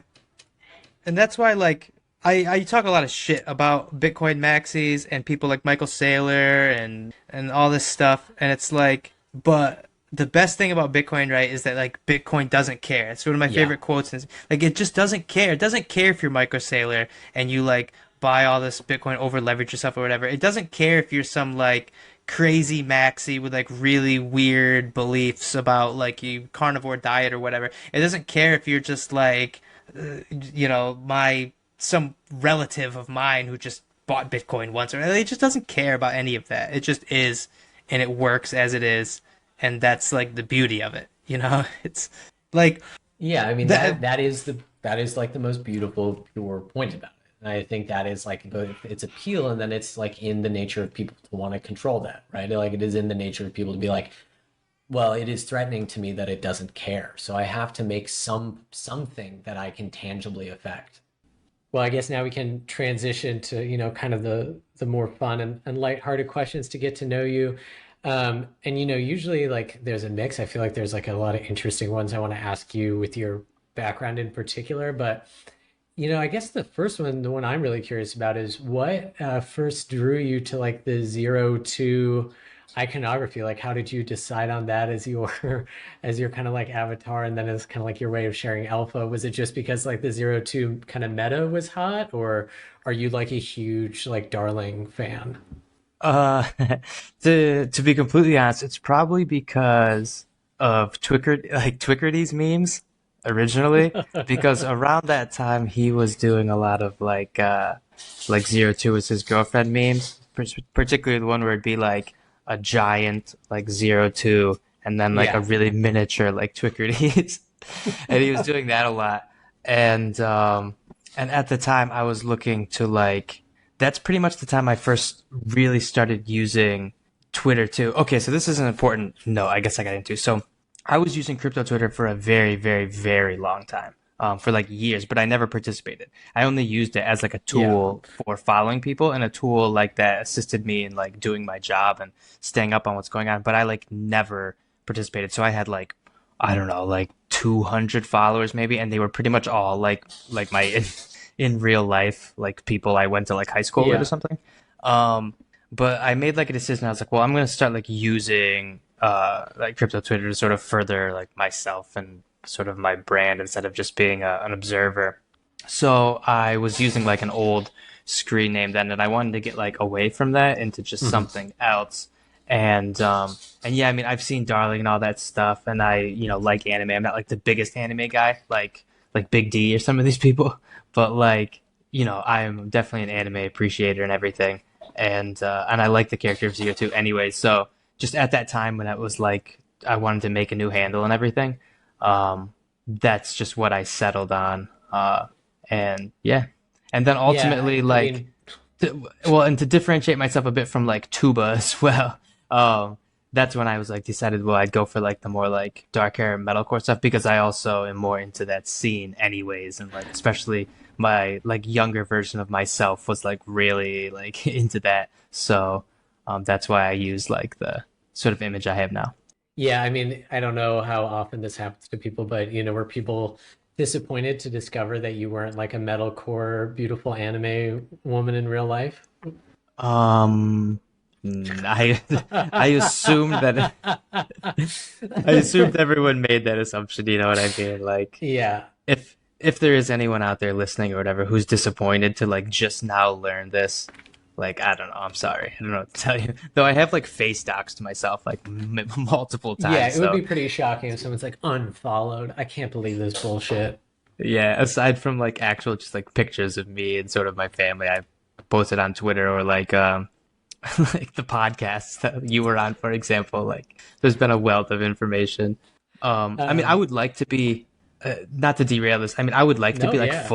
and that's why like I talk a lot of shit about Bitcoin maxis and people like Michael Saylor and all this stuff, and it's like, but the best thing about Bitcoin, right, is that like Bitcoin doesn't care. It's one of my favorite quotes. Is like it just doesn't care. It doesn't care if you're Michael Saylor and you like buy all this Bitcoin, over leverage yourself or whatever. It doesn't care if you're some like crazy maxi with like really weird beliefs about like you carnivore diet or whatever. It doesn't care if you're just like my some relative of mine who just bought Bitcoin once, or it just doesn't care about any of that. It just is, and it works as it is, and that's like the beauty of it. It's like Yeah, I mean that is like the most beautiful pure point about it. And I think that is like both its appeal, and then it's like in the nature of people to want to control that, right? Like it is in the nature of people to be like, well, it is threatening to me that it doesn't care, so I have to make something that I can tangibly affect. Well, I guess now we can transition to, kind of the more fun and lighthearted questions to get to know you. And usually like there's a mix. I feel like there's like a lot of interesting ones I want to ask you with your background in particular, but I guess the first one, the one I'm really curious about, is what first drew you to like the 02 iconography? Like, how did you decide on that as your as your kind of like avatar, and then as kind of like your way of sharing alpha? Was it just because like the 02 kind of meta was hot, or are you like a huge like Darling fan? Uh, to be completely honest, it's probably because of Twickerty's memes originally, because around that time he was doing a lot of like 02 was his girlfriend memes, particularly the one where it'd be like a giant like 02 and then like a Yeah. really miniature like Twickerty's, and he was doing that a lot, and at the time I was looking to like that's pretty much the time I first really started using Twitter too. Okay, so this is an important note I guess I got into. So I was using crypto Twitter for a very, very, very long time. for like years, but I never participated. I only used it as like a Yeah. tool for following people and a tool like that assisted me in like doing my job and staying up on what's going on. But I like never participated. So I had like, I don't know, like 200 followers maybe, and they were pretty much all like my in real life, like people I went to like high school with or Yeah. something. But I made like a decision. I was like, well, I'm gonna start like using like crypto Twitter to sort of further like myself and sort of my brand instead of just being an observer. So I was using like an old screen name then, and I wanted to get like away from that into just Mhm. something else. And yeah, I mean, I've seen Darling and all that stuff, and I like anime. I'm not like the biggest anime guy, like Big D or some of these people, but like I'm definitely an anime appreciator and everything, and I like the character of Zero Two anyway. So just at that time when it was like I wanted to make a new handle and everything, that's just what I settled on. And yeah, and then Yeah. ultimately I like mean, well, and to differentiate myself a bit from like tuba as well, that's when I was like decided, well, I'd go for like the more like darker metalcore stuff because I also am more into that scene anyways, and like especially my like younger version of myself was like really like into that. So that's why I use like the sort of image I have now. yeah, I mean, I don't know how often this happens to people, but were people disappointed to discover that you weren't like a metalcore, beautiful anime woman in real life? Um, I I assumed that I assumed everyone made that assumption. You know what I mean? Like Yeah. if there is anyone out there listening or whatever who's disappointed to like just now learn this, like I don't know, I'm sorry, I don't know what to tell you. Though I have like face docs to myself like multiple Yeah, times, it would so be pretty shocking if someone's like unfollowed. I can't believe this bullshit. yeah. Aside from like actual just like pictures of me and sort of my family, I posted on Twitter or like like the podcasts that you were on, for example. Like there's been a wealth of information. I mean, I Um, would like to be not to derail this. I mean, I would like to no, be like yeah.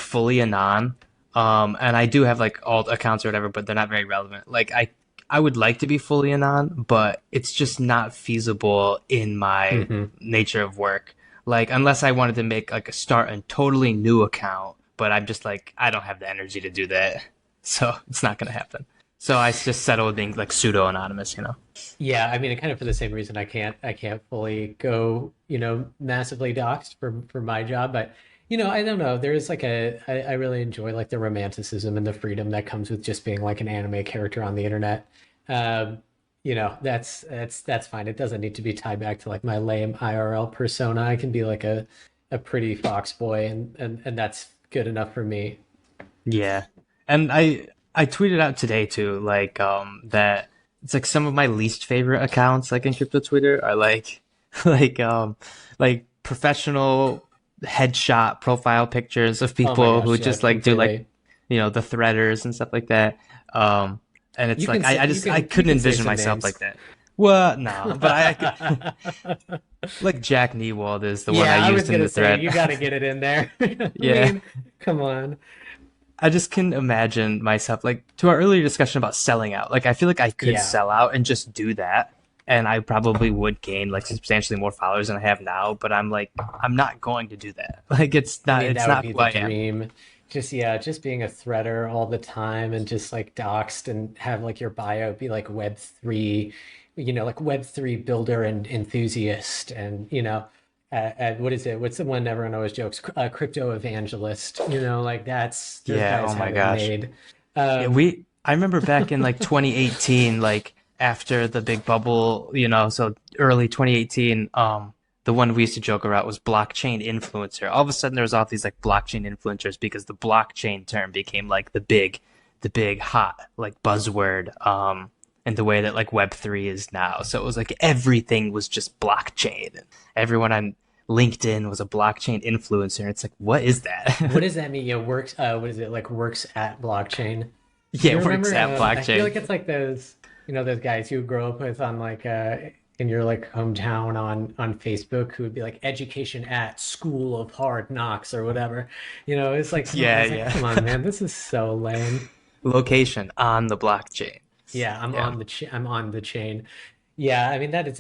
fully anon. And I do have like alt accounts or whatever, but they're not very relevant. Like I would like to be fully anon, but it's just not feasible in my Hmm. nature of work. Like unless I wanted to make like a start a totally new account, but I'm just like I don't have the energy to do that. So it's not gonna happen. So I just settled being like pseudo anonymous, you know. Yeah, I mean, kind of for the same reason I can't fully go, massively doxxed for my job, but I don't know. There's like I really enjoy like the romanticism and the freedom that comes with just being like an anime character on the internet. Um, that's fine. It doesn't need to be tied back to like my lame IRL persona. I can be like a pretty fox boy and that's good enough for me. Yeah. And I tweeted out today too, like that it's like some of my least favorite accounts like in crypto Twitter are like like like professional headshot profile pictures of Oh my people who gosh, yeah, just like do like completely. the threaders and stuff like that. And it's You like can say I you couldn't can say envision some myself names. like that. Well, no, but like Jack Newald is the one I Yeah, I was used in gonna the say thread. you got to get it in there. I Yeah. mean, come on. I just can imagine myself like to our earlier discussion about selling out. Like I feel like I could Yeah, sell out and just do that and I probably would gain like substantially more followers than I have now, but I'm like I'm not going to do that. Like I mean it's that would not be who the I am. dream. Just yeah, just being a threader all the time and just like doxed and have like your bio be like Web3, like Web3 builder and enthusiast and what is it? What's the one everyone always jokes? Crypto evangelist. Like that's those Yeah, guys oh my have it gosh. made. Yeah, Um, I remember back in like 2018, like after the big bubble, so early 2018, the one we used to joke about was blockchain influencer. All of a sudden there was all these like blockchain influencers because the blockchain term became like the big hot like buzzword, and the way that like Web3 is now. So it was like everything was just blockchain and everyone on LinkedIn was a blockchain influencer. It's like, what is what that? does that mean? Works. What is it like? Works at blockchain. Yeah, You it works remember? at I feel blockchain. like it's like those guys you grow up with on like in your like hometown on Facebook who would be like education at School of Hard Knocks or whatever. It's like come on. Yeah, It's like yeah. come on, man. This is so lame. Location on the blockchain. Yeah, Yeah. I'm on the chain. Yeah, I mean that is,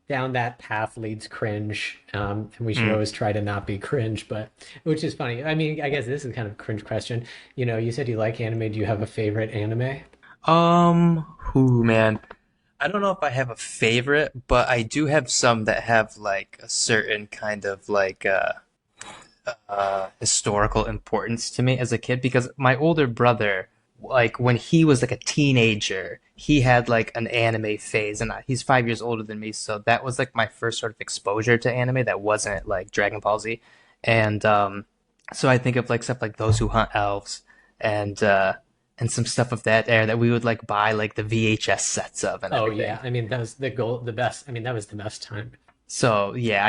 down that path leads cringe, and we should Mm. always try to not be cringe, but which is funny. I mean, I guess this is kind of a cringe question. You said you like anime. Do you have a favorite anime? Who man? I don't know if I have a favorite, but I do have some that have like a certain kind of like historical importance to me as a kid because my older brother, like when he was like a teenager, he had like an anime phase, and he's 5 years older than me, so that was like my first sort of exposure to anime that wasn't like Dragon Ball Z, and so I think of like stuff like Those Who Hunt Elves, and and some stuff of that era that we would like buy like the VHS sets of and Oh yeah, everything. I mean that was the best. I mean that was the best time. So yeah,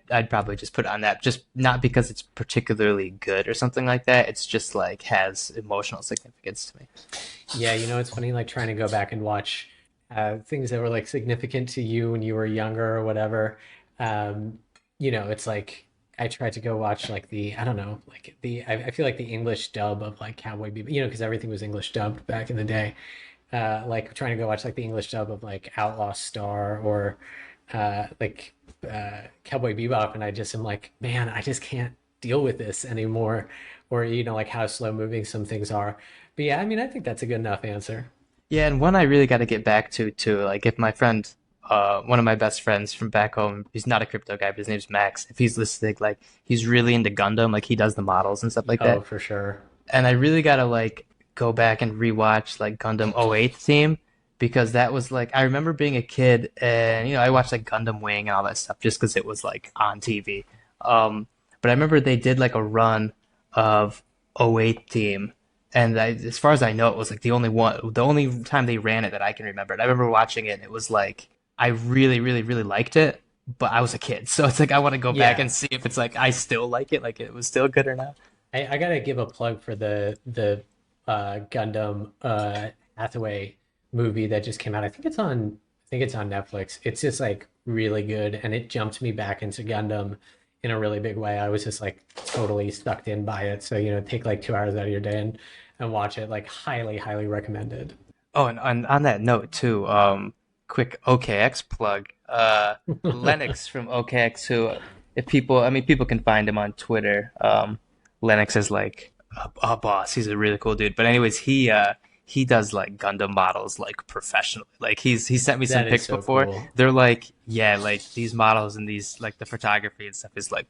I'd probably just put it on that, just not because it's particularly good or something like that. It's just like has emotional significance to me. Yeah, it's funny like trying to go back and watch things that were like significant to you when you were younger or whatever. Um, it's like I tried to go watch like the I don't know like I feel like the English dub of like Cowboy Bebop, because everything was English dubbed back in the day. Like trying to go watch like the English dub of like Outlaw Star or like Cowboy Bebop, and I just am like, man, I just can't deal with this anymore, or like how slow moving some things are. But yeah, I mean, I think that's a good enough answer. Yeah, and one I really got to get back to too, like if my friend, one of my best friends from back home, he's not a crypto guy, but his name's Max. If he's listening, like he's really into Gundam, like he does the models and stuff like Oh, that. for sure. And I really gotta like go back and rewatch like Gundam '08 theme because that was like I remember being a kid and I watched like Gundam Wing and all that stuff just because it was like on TV. But I remember they did like a run of '08 theme, and as far as I know, it was like the only time they ran it that I can remember. And I remember watching it, and it was like I really, really, really liked it, but I was a kid, so it's like I want to go back Yeah, and see if it's like I still like it, like it was still good or not. I gotta give a plug for the Gundam Hathaway movie that just came out. I think it's on Netflix. It's just like really good, and it jumped me back into Gundam in a really big way. I was just like totally sucked in by it. So take like 2 hours out of your day and watch it. Like highly, highly recommended. Oh, and on that note too, quick OKX plug. Lennox from OKX, who, if people, I mean, people can find him on Twitter. Lennox is like a boss. He's a really cool dude. But anyways, he does like Gundam models like professionally. Like he sent me some That is pics so before. cool. They're like, yeah, like these models and these like the photography and stuff is like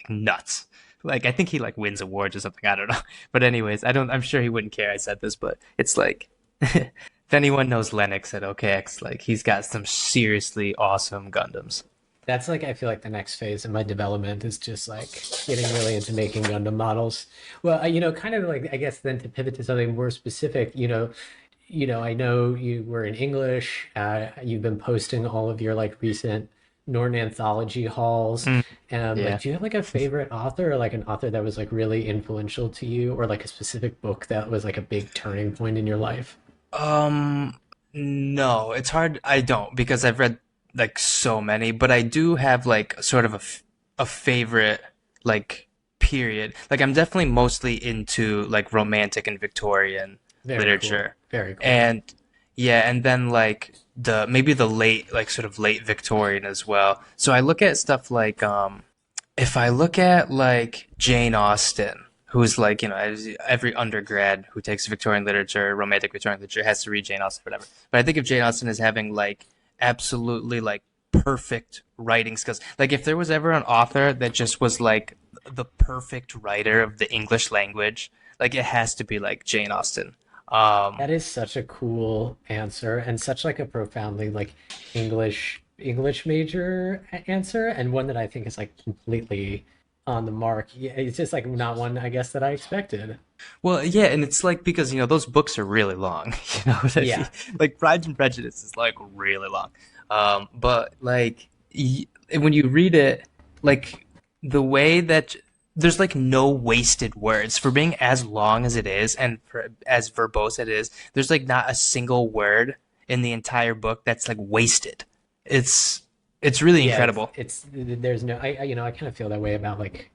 nuts. Like I think he like wins awards or something. I don't know. But anyways, I don't. I'm sure he wouldn't care I said this, but it's like if anyone knows Lennox at OKX, like he's got some seriously awesome Gundams. That's like I feel like the next phase in my development is just like getting really into making Gundam models. Well, kind of like I guess then to pivot to something more specific, I know you were in English. You've been posting all of your like recent Norton anthology hauls. Mm, Like, yeah. do you have like a favorite author or like an author that was like really influential to you, or like a specific book that was like a big turning point in your life? Um, no, it's hard. I don't because I've read like so many, but I do have like sort of a favorite like period. Like I'm definitely mostly into like romantic and Victorian Very cool. literature. Very cool. And yeah, and then like the maybe the late like sort of late Victorian as well. So I look at stuff like if I look at like Jane Austen, who's like, as every undergrad who takes Victorian literature, romantic Victorian literature, has to read Jane Austen, whatever. But I think of Jane Austen as having like absolutely like perfect writing skills. Like if there was ever an author that just was like the perfect writer of the English language, like it has to be like Jane Austen. Um, That is such a cool answer and such like a profoundly like English major answer, and one that I think is like completely on the mark. Yeah, it's just like not one I guess that I expected. well, yeah, and it's like because those books are really long. You know what I mean? Yeah. Like Pride and Prejudice is like really long. But like when you read it, like the way that there's like no wasted words for being as long as it is and for, as verbose it is. There's like not a single word in the entire book that's like wasted. It's it's really Yeah, incredible. it's there's no I kind of feel that way about like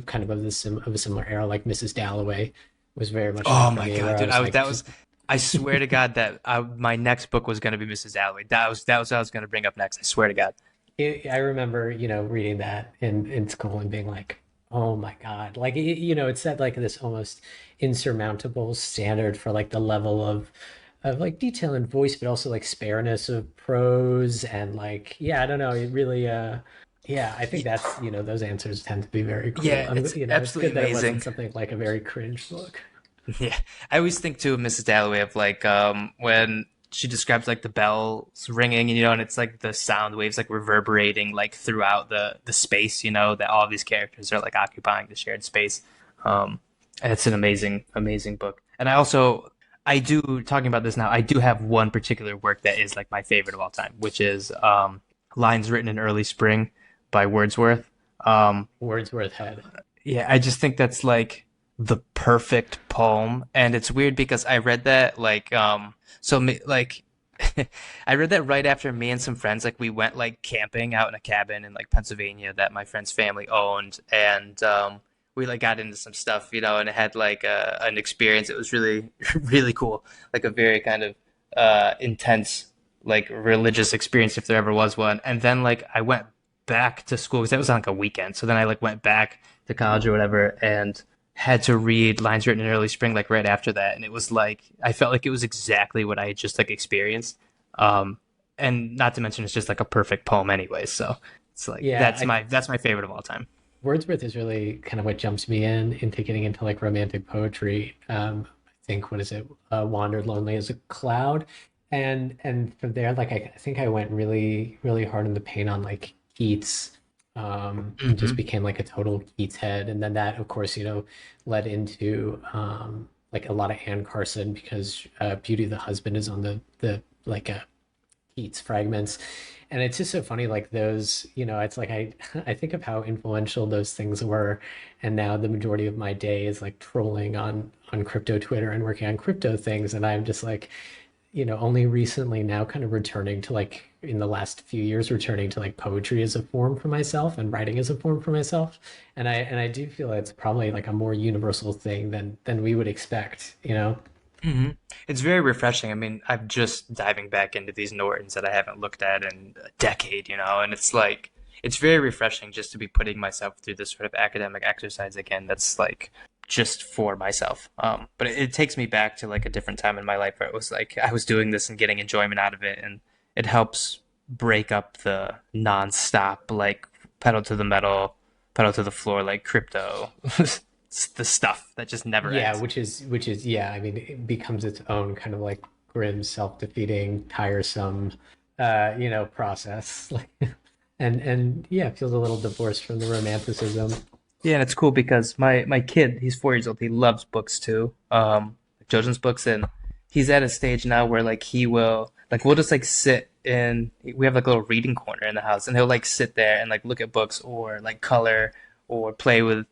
kind of a similar era like Mrs. Dalloway was very much Oh that for my me God, where I dude! was I was like that just was I swear to God that my next book was going to be Mrs. Dalloway. That was what I was going to bring up next. I swear to God. I remember, reading that in school and being like, oh my God. Like, it set like this almost insurmountable standard for like the level of like detail and voice, but also like spareness of prose and like, yeah, I don't know. It really, yeah, I think Y- that's, those answers tend to be very cool. Yeah, it's It's absolutely good that it wasn't amazing. something like a very cringe book. Yeah, I always think too of Mrs. Dalloway of like when she describes like the bells ringing, and it's like the sound waves like reverberating like throughout the space, that all of these characters are like occupying the shared space. Um, and it's an amazing book. And I do talking about this now. I do have one particular work that is like my favorite of all time, which is Lines Written in Early Spring by Wordsworth. Um, Wordsworth had. yeah, I just think that's like the perfect poem, and it's weird because I read that like I read that right after me and some friends like we went like camping out in a cabin in like Pennsylvania that my friend's family owned, and we like got into some stuff, and it had like an experience. It was really really cool, like a very kind of intense like religious experience if there ever was one. And then like I went back to school because that was on like a weekend. So then I like went back to college or whatever and had to read Lines Written in Early Spring like right after that, and it was like I felt like it was exactly what I had just like experienced. Um, and not to mention it's just like a perfect poem anyway. So it's like Yeah, that's my favorite of all time. Wordsworth is really kind of what jumps me in into getting into like romantic poetry. I think what is it? Wandered lonely as a cloud, and from there, like I think I went really really hard in the paint on like Keats, and just Hmm. became like a total Keats head. And then that, of course, led into like a lot of Anne Carson because Beauty of the Husband is on the like a Keats fragments. And it's just so funny, like those, it's like I think of how influential those things were, and now the majority of my day is like trolling on crypto Twitter and working on crypto things, and I'm just like, only recently now kind of returning to like in the last few years returning to like poetry as a form for myself and writing as a form for myself. And I do feel it's probably like a more universal thing than we would expect. Hmm. It's very refreshing. I mean, I'm just diving back into these Nortons that I haven't looked at in a decade, and it's like it's very refreshing just to be putting myself through this sort of academic exercise again. That's like just for myself. But it takes me back to like a different time in my life where it was like I was doing this and getting enjoyment out of it, and it helps break up the nonstop like pedal to the metal, pedal to the floor like crypto, the stuff that just never Yeah, ends. which is yeah, I mean it becomes its own kind of like grim, self-defeating, tiresome process. Like and yeah, it feels a little divorced from the romanticism. Yeah, and it's cool because my kid, he's 4 years old. He loves books too, children's books, and he's at a stage now where like he will like we'll just like sit in. We have like a little reading corner in the house, and he'll like sit there and like look at books or like color or play with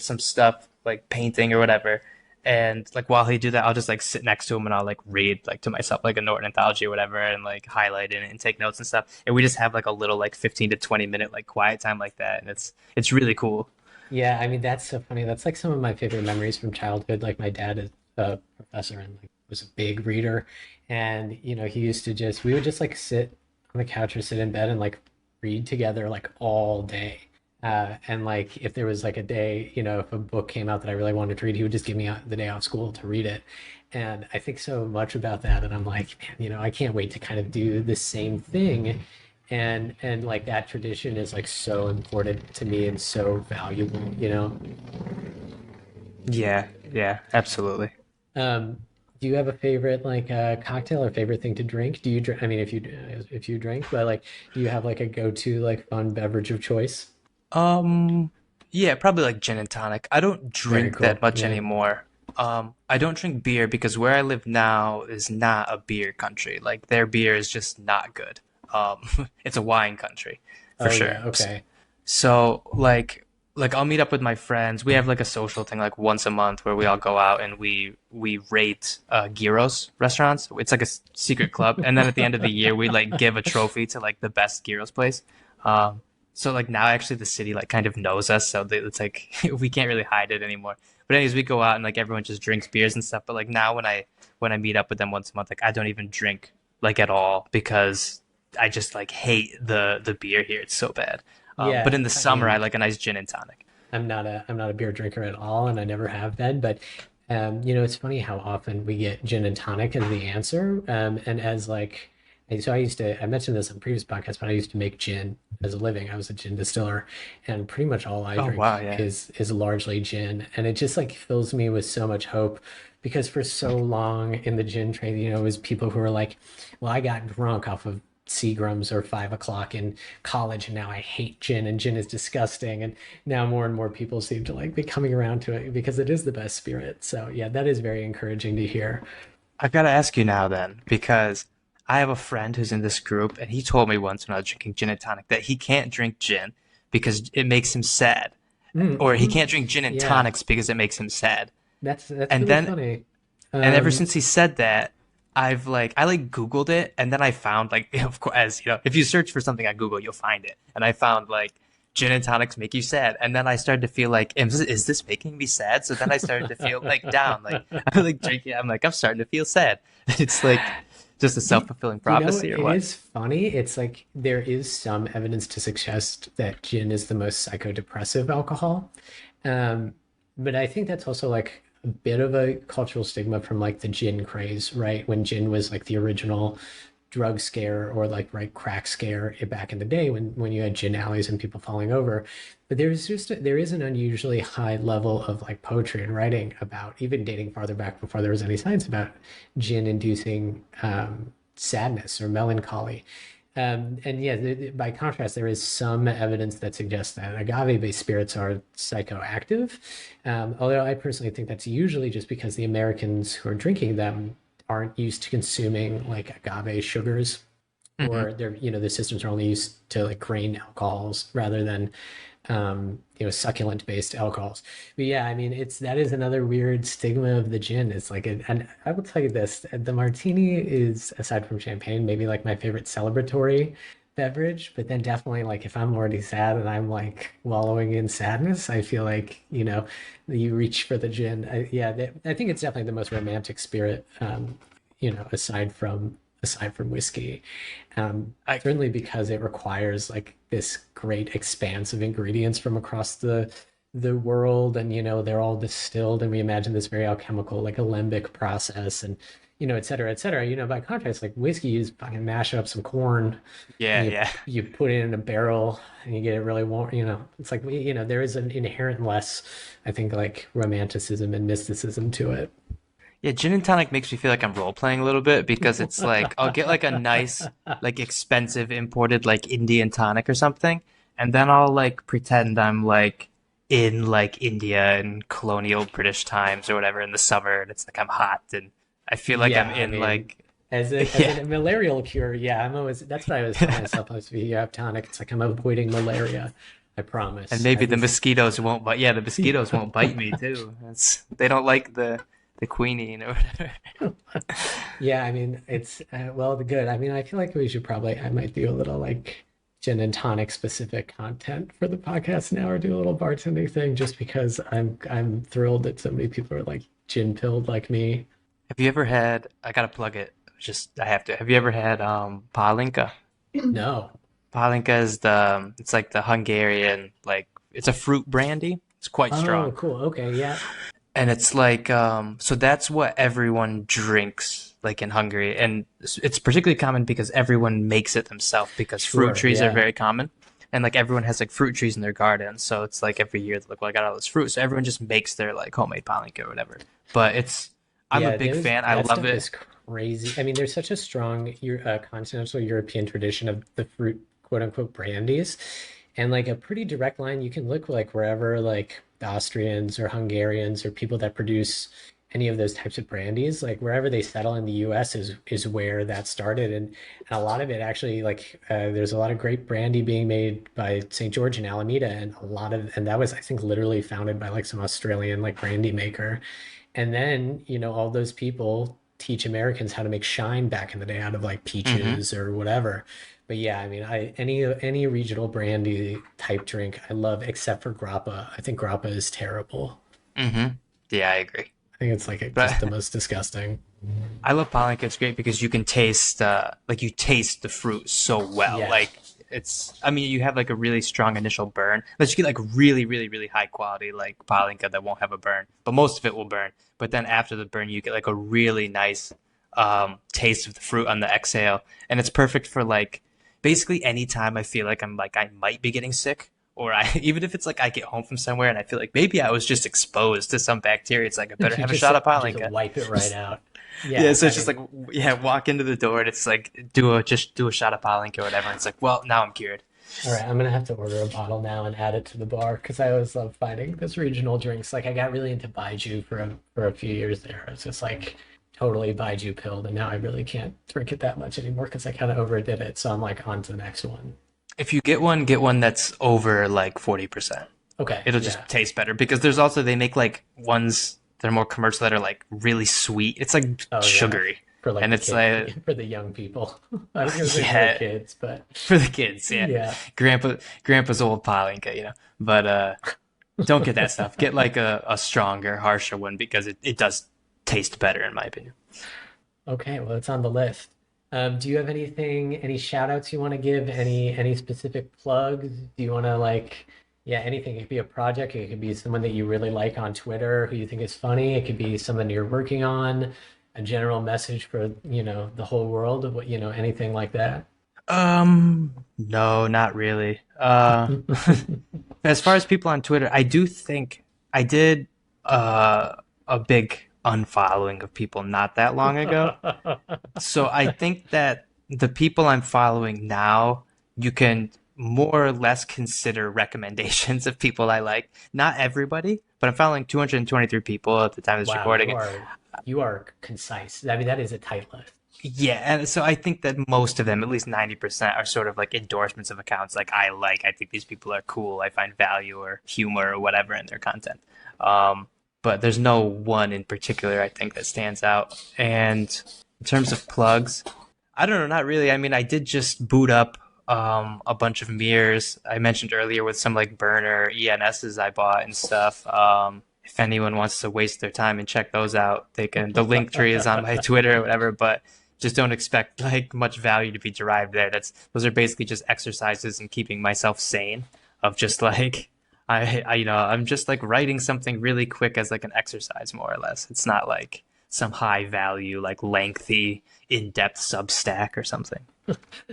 some stuff like painting or whatever. And like while he do that, I'll just like sit next to him and I'll like read like to myself like a Norton anthology or whatever and like highlight it and take notes and stuff. And we just have like a little like 15 to 20 minute like quiet time like that, and it's really cool. Yeah, I mean that's so funny. That's like some of my favorite memories from childhood. Like my dad is a professor and like was a big reader, and he used to just we would just like sit on the couch or sit in bed and like read together like all day. And like if there was like a day, if a book came out that I really wanted to read, he would just give me the day off school to read it. And I think so much about that, and I'm like, man, I can't wait to kind of do the same thing. And like that tradition is like so important to me and so valuable. Yeah, yeah, absolutely. Do you have a favorite like cocktail or favorite thing to drink? Do you drink? I mean, if you drink, but like, do you have like a go-to like fun beverage of choice? Um, yeah, probably like gin and tonic. I don't Very drink that cool. much Yeah. anymore. I don't drink beer because where I live now is not a beer country. Like their beer is just not good. It's a wine country for Oh sure. yeah. Okay. So like I'll meet up with my friends. We have like a social thing like once a month where we all go out and we rate gyros restaurants. It's like a secret club, and then at the end of the year we like give a trophy to like the best gyros place. Um, So like now actually the city like kind of knows us, so it's like we can't really hide it anymore. But anyways, we go out and like everyone just drinks beers and stuff. But like now when I meet up with them once a month, like I don't even drink like at all because I just like hate the beer here. It's so bad. But Yeah, in the I summer, I mean, like a nice gin and tonic. I'm not a beer drinker at all, and I never have been. But it's funny how often we get gin and tonic as the answer, and as like. So I mentioned this on previous podcasts, but I used to make gin as a living. I was a gin distiller, and pretty much all I Oh wow, drink yeah. is largely gin, and it just like fills me with so much hope because for so long in the gin trade, it was people who were like, "Well, I got drunk off of Seagrams or 5 o'clock in college, and now I hate gin, and gin is disgusting." And now more and more people seem to like be coming around to it because it is the best spirit. So yeah, that is very encouraging to hear. I've got to ask you now then, because I have a friend who's in this group, and he told me once when I was drinking gin and tonic that he can't drink gin because it makes him sad, or he Mm-hmm. can't drink gin and Yeah, tonics because it makes him sad. that's And really then, funny. and ever Um, since he said that, I like Googled it, and then I found like of course as you know, if you search for something on Google, you'll find it, and I found like gin and tonics make you sad, and then I started to feel like is this making me sad? So then I started to feel like down, like I'm like drinking, I'm like I'm starting to feel sad. It's like just a you, self-fulfilling it prophecy or what? is funny. It's like there is some evidence to suggest that gin is the most psychodepressive alcohol. Um, but I think that's also like a bit of a cultural stigma from like the gin craze, right? When gin was like the original drug scare or like right crack scare back in the day when you had gin alleys and people falling over. But there is an unusually high level of like poetry and writing about even dating farther back before there was any science about gin inducing sadness or melancholy. And yeah, by contrast, there is some evidence that suggests that agave-based spirits are psychoactive. Although I personally think that's usually just because the Americans who are drinking them aren't used to consuming like agave sugars, Hmm. or the systems are only used to like grain alcohols rather than succulent based alcohols. But yeah, I mean, that is another weird stigma of the gin. It's like, and I will tell you this, the martini is, aside from champagne, maybe like my favorite celebratory beverage. But then definitely like if I'm already sad and I'm like wallowing in sadness, I feel like, you reach for the gin. I think it's definitely the most romantic spirit, aside from whiskey. I Certainly because it requires like this great expanse of ingredients from across the world, and they're all distilled, and we imagine this very alchemical like alembic process, and et cetera, et cetera. By contrast, like whiskey, you just fucking mash up some corn and yeah, you yeah. you put it in a barrel and you get it really warm. It's like there is an inherent less, I think, like romanticism and mysticism to it. Yeah, gin and tonic makes me feel like I'm role playing a little bit because it's like I'll get like a nice, like expensive imported like Indian tonic or something, and then I'll like pretend I'm like in like India in colonial British times or whatever in the summer, and it's like I'm hot and I feel like I'm Yeah, I in mean, like as a yeah, malarial cure, yeah, that's what I always tell myself. I was you have tonic. It's like I'm avoiding malaria. I and promise. maybe At the least, mosquitoes won't bite. Yeah, the mosquitoes yeah. won't bite me too. That's they don't like the quinine or whatever. Yeah, I mean, it's well, the good. I mean, I feel like I might do a little like gin and tonic specific content for the podcast now, or do a little bartending thing, just because I'm thrilled that so many people are like gin pilled like me. Have you ever had? I gotta plug it. Just I have to. Have you ever had palinka? No. Palinka is it's like the Hungarian like it's a fruit brandy. It's quite Oh, strong. cool. Okay, yeah. And it's like so that's what everyone drinks like in Hungary, and it's particularly common because everyone makes it themselves because fruit Sure, trees are yeah. very common, and like everyone has like fruit trees in their garden, so it's like every year they're like, well, I got all this fruit, so everyone just makes their like homemade palinka or whatever. But I'm a Yeah, big there's fan. I that love stuff it. is crazy. I mean, there's such a strong continental European tradition of the fruit, quote unquote, brandies, and like a pretty direct line. You can look like wherever like the Austrians or Hungarians or people that produce any of those types of brandies, like wherever they settle in the U.S. is where that started, and a lot of it actually like there's a lot of great brandy being made by St. George in Alameda, and that was I think literally founded by like some Australian like brandy maker. And then, all those people teach Americans how to make shine back in the day out of like Hmm. peaches or whatever. But yeah, I mean, any regional brandy type drink I love except for grappa. I think grappa is terrible. Hmm. Yeah, I agree. I think it's like just the But most disgusting. I love Palanca. It's great because you can taste, like you taste the fruit so well. Yeah. Like I mean, you have like a really strong initial burn, but you get like really, really, really high quality like Palanca that won't have a burn, but most of it will burn. But then after the burn, you get like a really nice taste of the fruit on the exhale, and it's perfect for like basically any time I feel like I might be getting sick. Or I, even if it's like I get home from somewhere and I feel like maybe I was just exposed to some bacteria, it's like I better You have a shot of just Palanca. wipe it right out. Yeah, Yeah, so I it's just mean, like yeah, walk into the door and it's like just do a shot of Palanca or whatever. And it's like, well, now I'm cured. all right, I'm gonna have to order a bottle now and add it to the bar because I always love finding this regional drinks. Like I got really into Baiju for a few years there. It's just like totally Baiju pilled, and now I really can't drink it that much anymore because I kind of overdid it. So I'm like on to the next one. If you get one that's over like 40%. Okay, It'll just yeah. taste better because there's also they make like ones that are more commercial that are like really sweet. It's like Oh yeah, sugary. for like And the it's like kid, for the young people. I was gonna say for the yeah, kids, but for the kids, yeah. yeah. Grandpa's old Palinka, you know. But don't get that stuff. Get like a stronger, harsher one because it does taste better in my opinion. Okay, well, it's on the list. Do you have any shout outs you want to give? Any specific plugs? Do you want to like, yeah, anything? It could be a project. It could be someone that you really like on Twitter who you think is funny. It could be someone you're working on, a general message for, the whole world of what, anything like that. No, not really. As far as people on Twitter, I do think I did a big unfollowing of people not that long ago. So I think that the people I'm following now, you can more or less consider recommendations of people I like. Not everybody, but I'm following 223 people at the time of this Wow, recording. you are concise. I mean, that is a tight list. Yeah, and so I think that most of them, at least 90%, are sort of like endorsements of accounts like I think these people are cool, I find value or humor or whatever in their content. But there's no one in particular I think that stands out. And in terms of plugs, I don't know, not really. I mean, I did just boot up a bunch of mirrors I mentioned earlier with some like burner ENSs I bought and stuff. If anyone wants to waste their time and check those out, they can. The link tree is on my Twitter or whatever, but just don't expect like much value to be derived there. Those are basically just exercises in keeping myself sane of just like I'm just like writing something really quick as like an exercise more or less. It's not like some high value, like lengthy, in-depth Substack or something.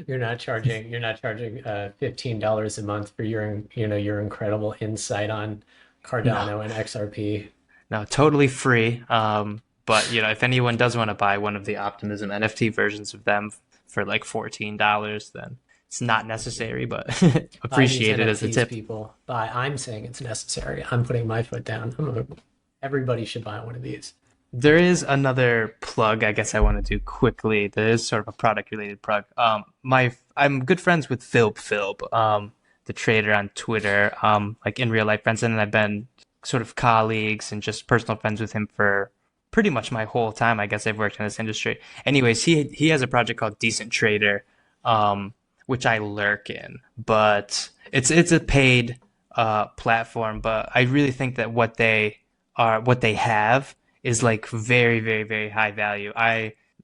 You're not charging $15 a month for your incredible insight on No, Cardano and XRP. no, totally free. But if anyone does want to buy one of the Optimism NFT versions of them for like $14, then it's not necessary, but Buy these appreciate it as a NFTs, tip. people. Buy. I'm saying it's necessary. I'm putting my foot down. Everybody should buy one of these. There is another plug I guess I want to do quickly. There is sort of a product related plug. I'm good friends with Philb, the trader on Twitter, like in real life friends, and I've been sort of colleagues and just personal friends with him for pretty much my whole time. I guess I've worked in this industry. Anyways, he has a project called Decent Trader, which I lurk in, but it's a paid platform. But I really think that what they have is like very, very, very high value.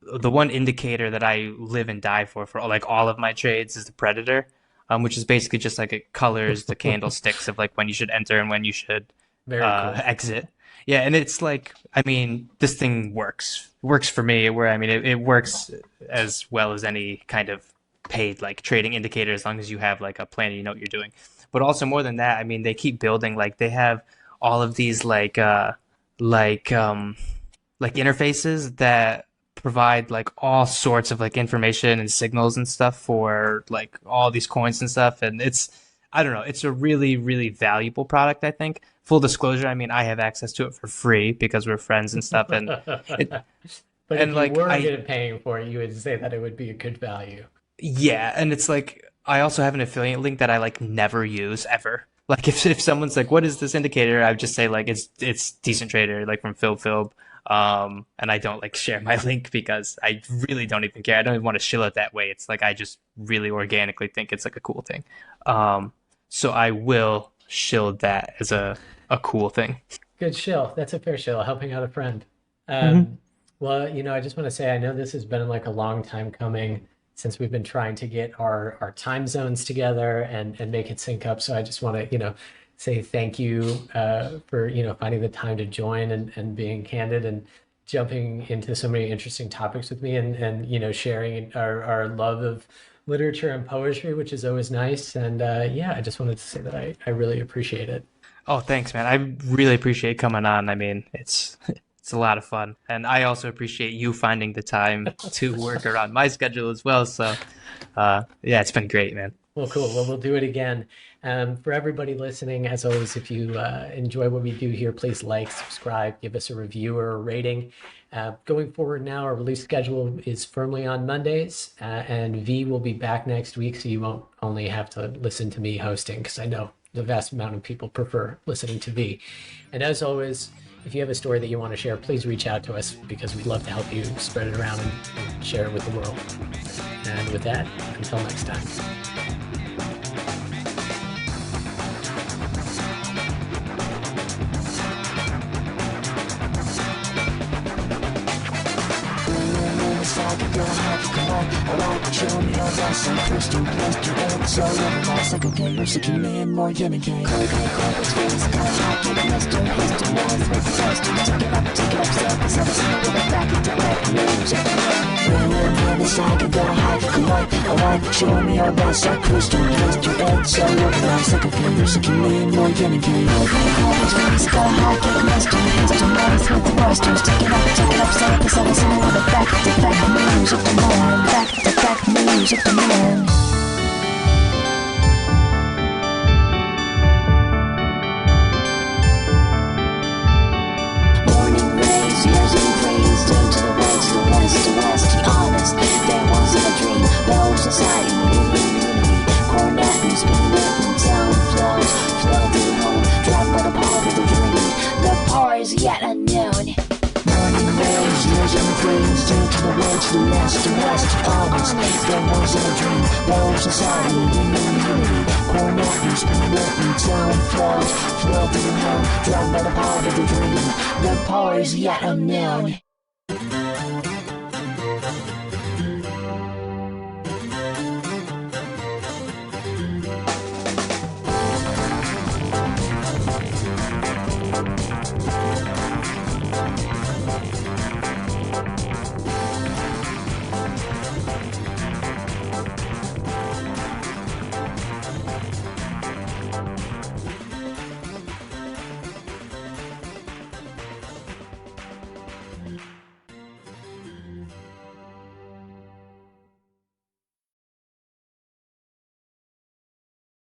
The one indicator that I live and die for like all of my trades is the Predator, which is basically just like it colors the candlesticks of like when you should enter and when you should Very cool. exit. Yeah, and it's like, I mean, this thing works for me. Where I mean, it works as well as any kind of paid like trading indicator as long as you have like a plan and you know what you're doing. But also more than that, I mean, they keep building like they have all of these like like interfaces that provide like all sorts of like information and signals and stuff for like all these coins and stuff. And I don't know, it's a really, really valuable product, I think. Full disclosure, I mean, I have access to it for free because we're friends and stuff. And it, But if and you like were good at paying for it, you would say that it would be a good value. yeah, and it's like I also have an affiliate link that I like never use ever. Like if someone's like, "What is this indicator?" I would just say like it's Decent Trader, like from Phil. And I don't like share my link because I really don't even care. I don't even want to shill it that way. It's like I just really organically think it's like a cool thing. So I will shill that as a cool thing. Good shill. That's a fair shill, helping out a friend. Mm-hmm. Well, I just want to say I know this has been like a long time coming since we've been trying to get our time zones together and make it sync up. So I just want to, say thank you for, finding the time to join and being candid and jumping into so many interesting topics with me and sharing our love of literature and poetry, which is always nice. And yeah, I just wanted to say that I really appreciate it. Oh, thanks, man. I really appreciate coming on. I mean, it's a lot of fun, and I also appreciate you finding the time to work around my schedule as well. So, yeah, it's been great, man. Well, cool. Well, we'll do it again. For everybody listening, as always, if you enjoy what we do here, please like, subscribe, give us a review or a rating. Going forward now, our release schedule is firmly on Mondays, and V will be back next week, so you won't only have to listen to me hosting, because I know the vast amount of people prefer listening to V. And as always, if you have a story that you want to share, please reach out to us because we'd love to help you spread it around and share it with the world. And with that, until next time. I like to show me all that some crystal cluster and so I'm not like a gamer, so keep me in more gimmicky. Cold, space, got hot, get a mister, hister, noise, with the toaster, take it up, step, cause I was with it back into back music. When the side of the hype, I like to show me all that some crystal cluster and so I'm not like a gamer, so keep me in more gimmicky. Cold, space, got hot, get a mister, hister, noise, with the toasters, take it up, step, cause I was with it back into back music. Back music demand. Morning rays, years and praise, into the west, the west, the honest. There wasn't a dream, the whole society, unity. Cornet and spinning sound flow to the home, dragged by the power of the dream. The power is yet unknown. Morning rays, years and praise, into the west, the west, honest. There wasn't a dream, the whole society, unity. Cornet and spinning sound flow to the home, dragged by the power of the dream. The power is yet unknown.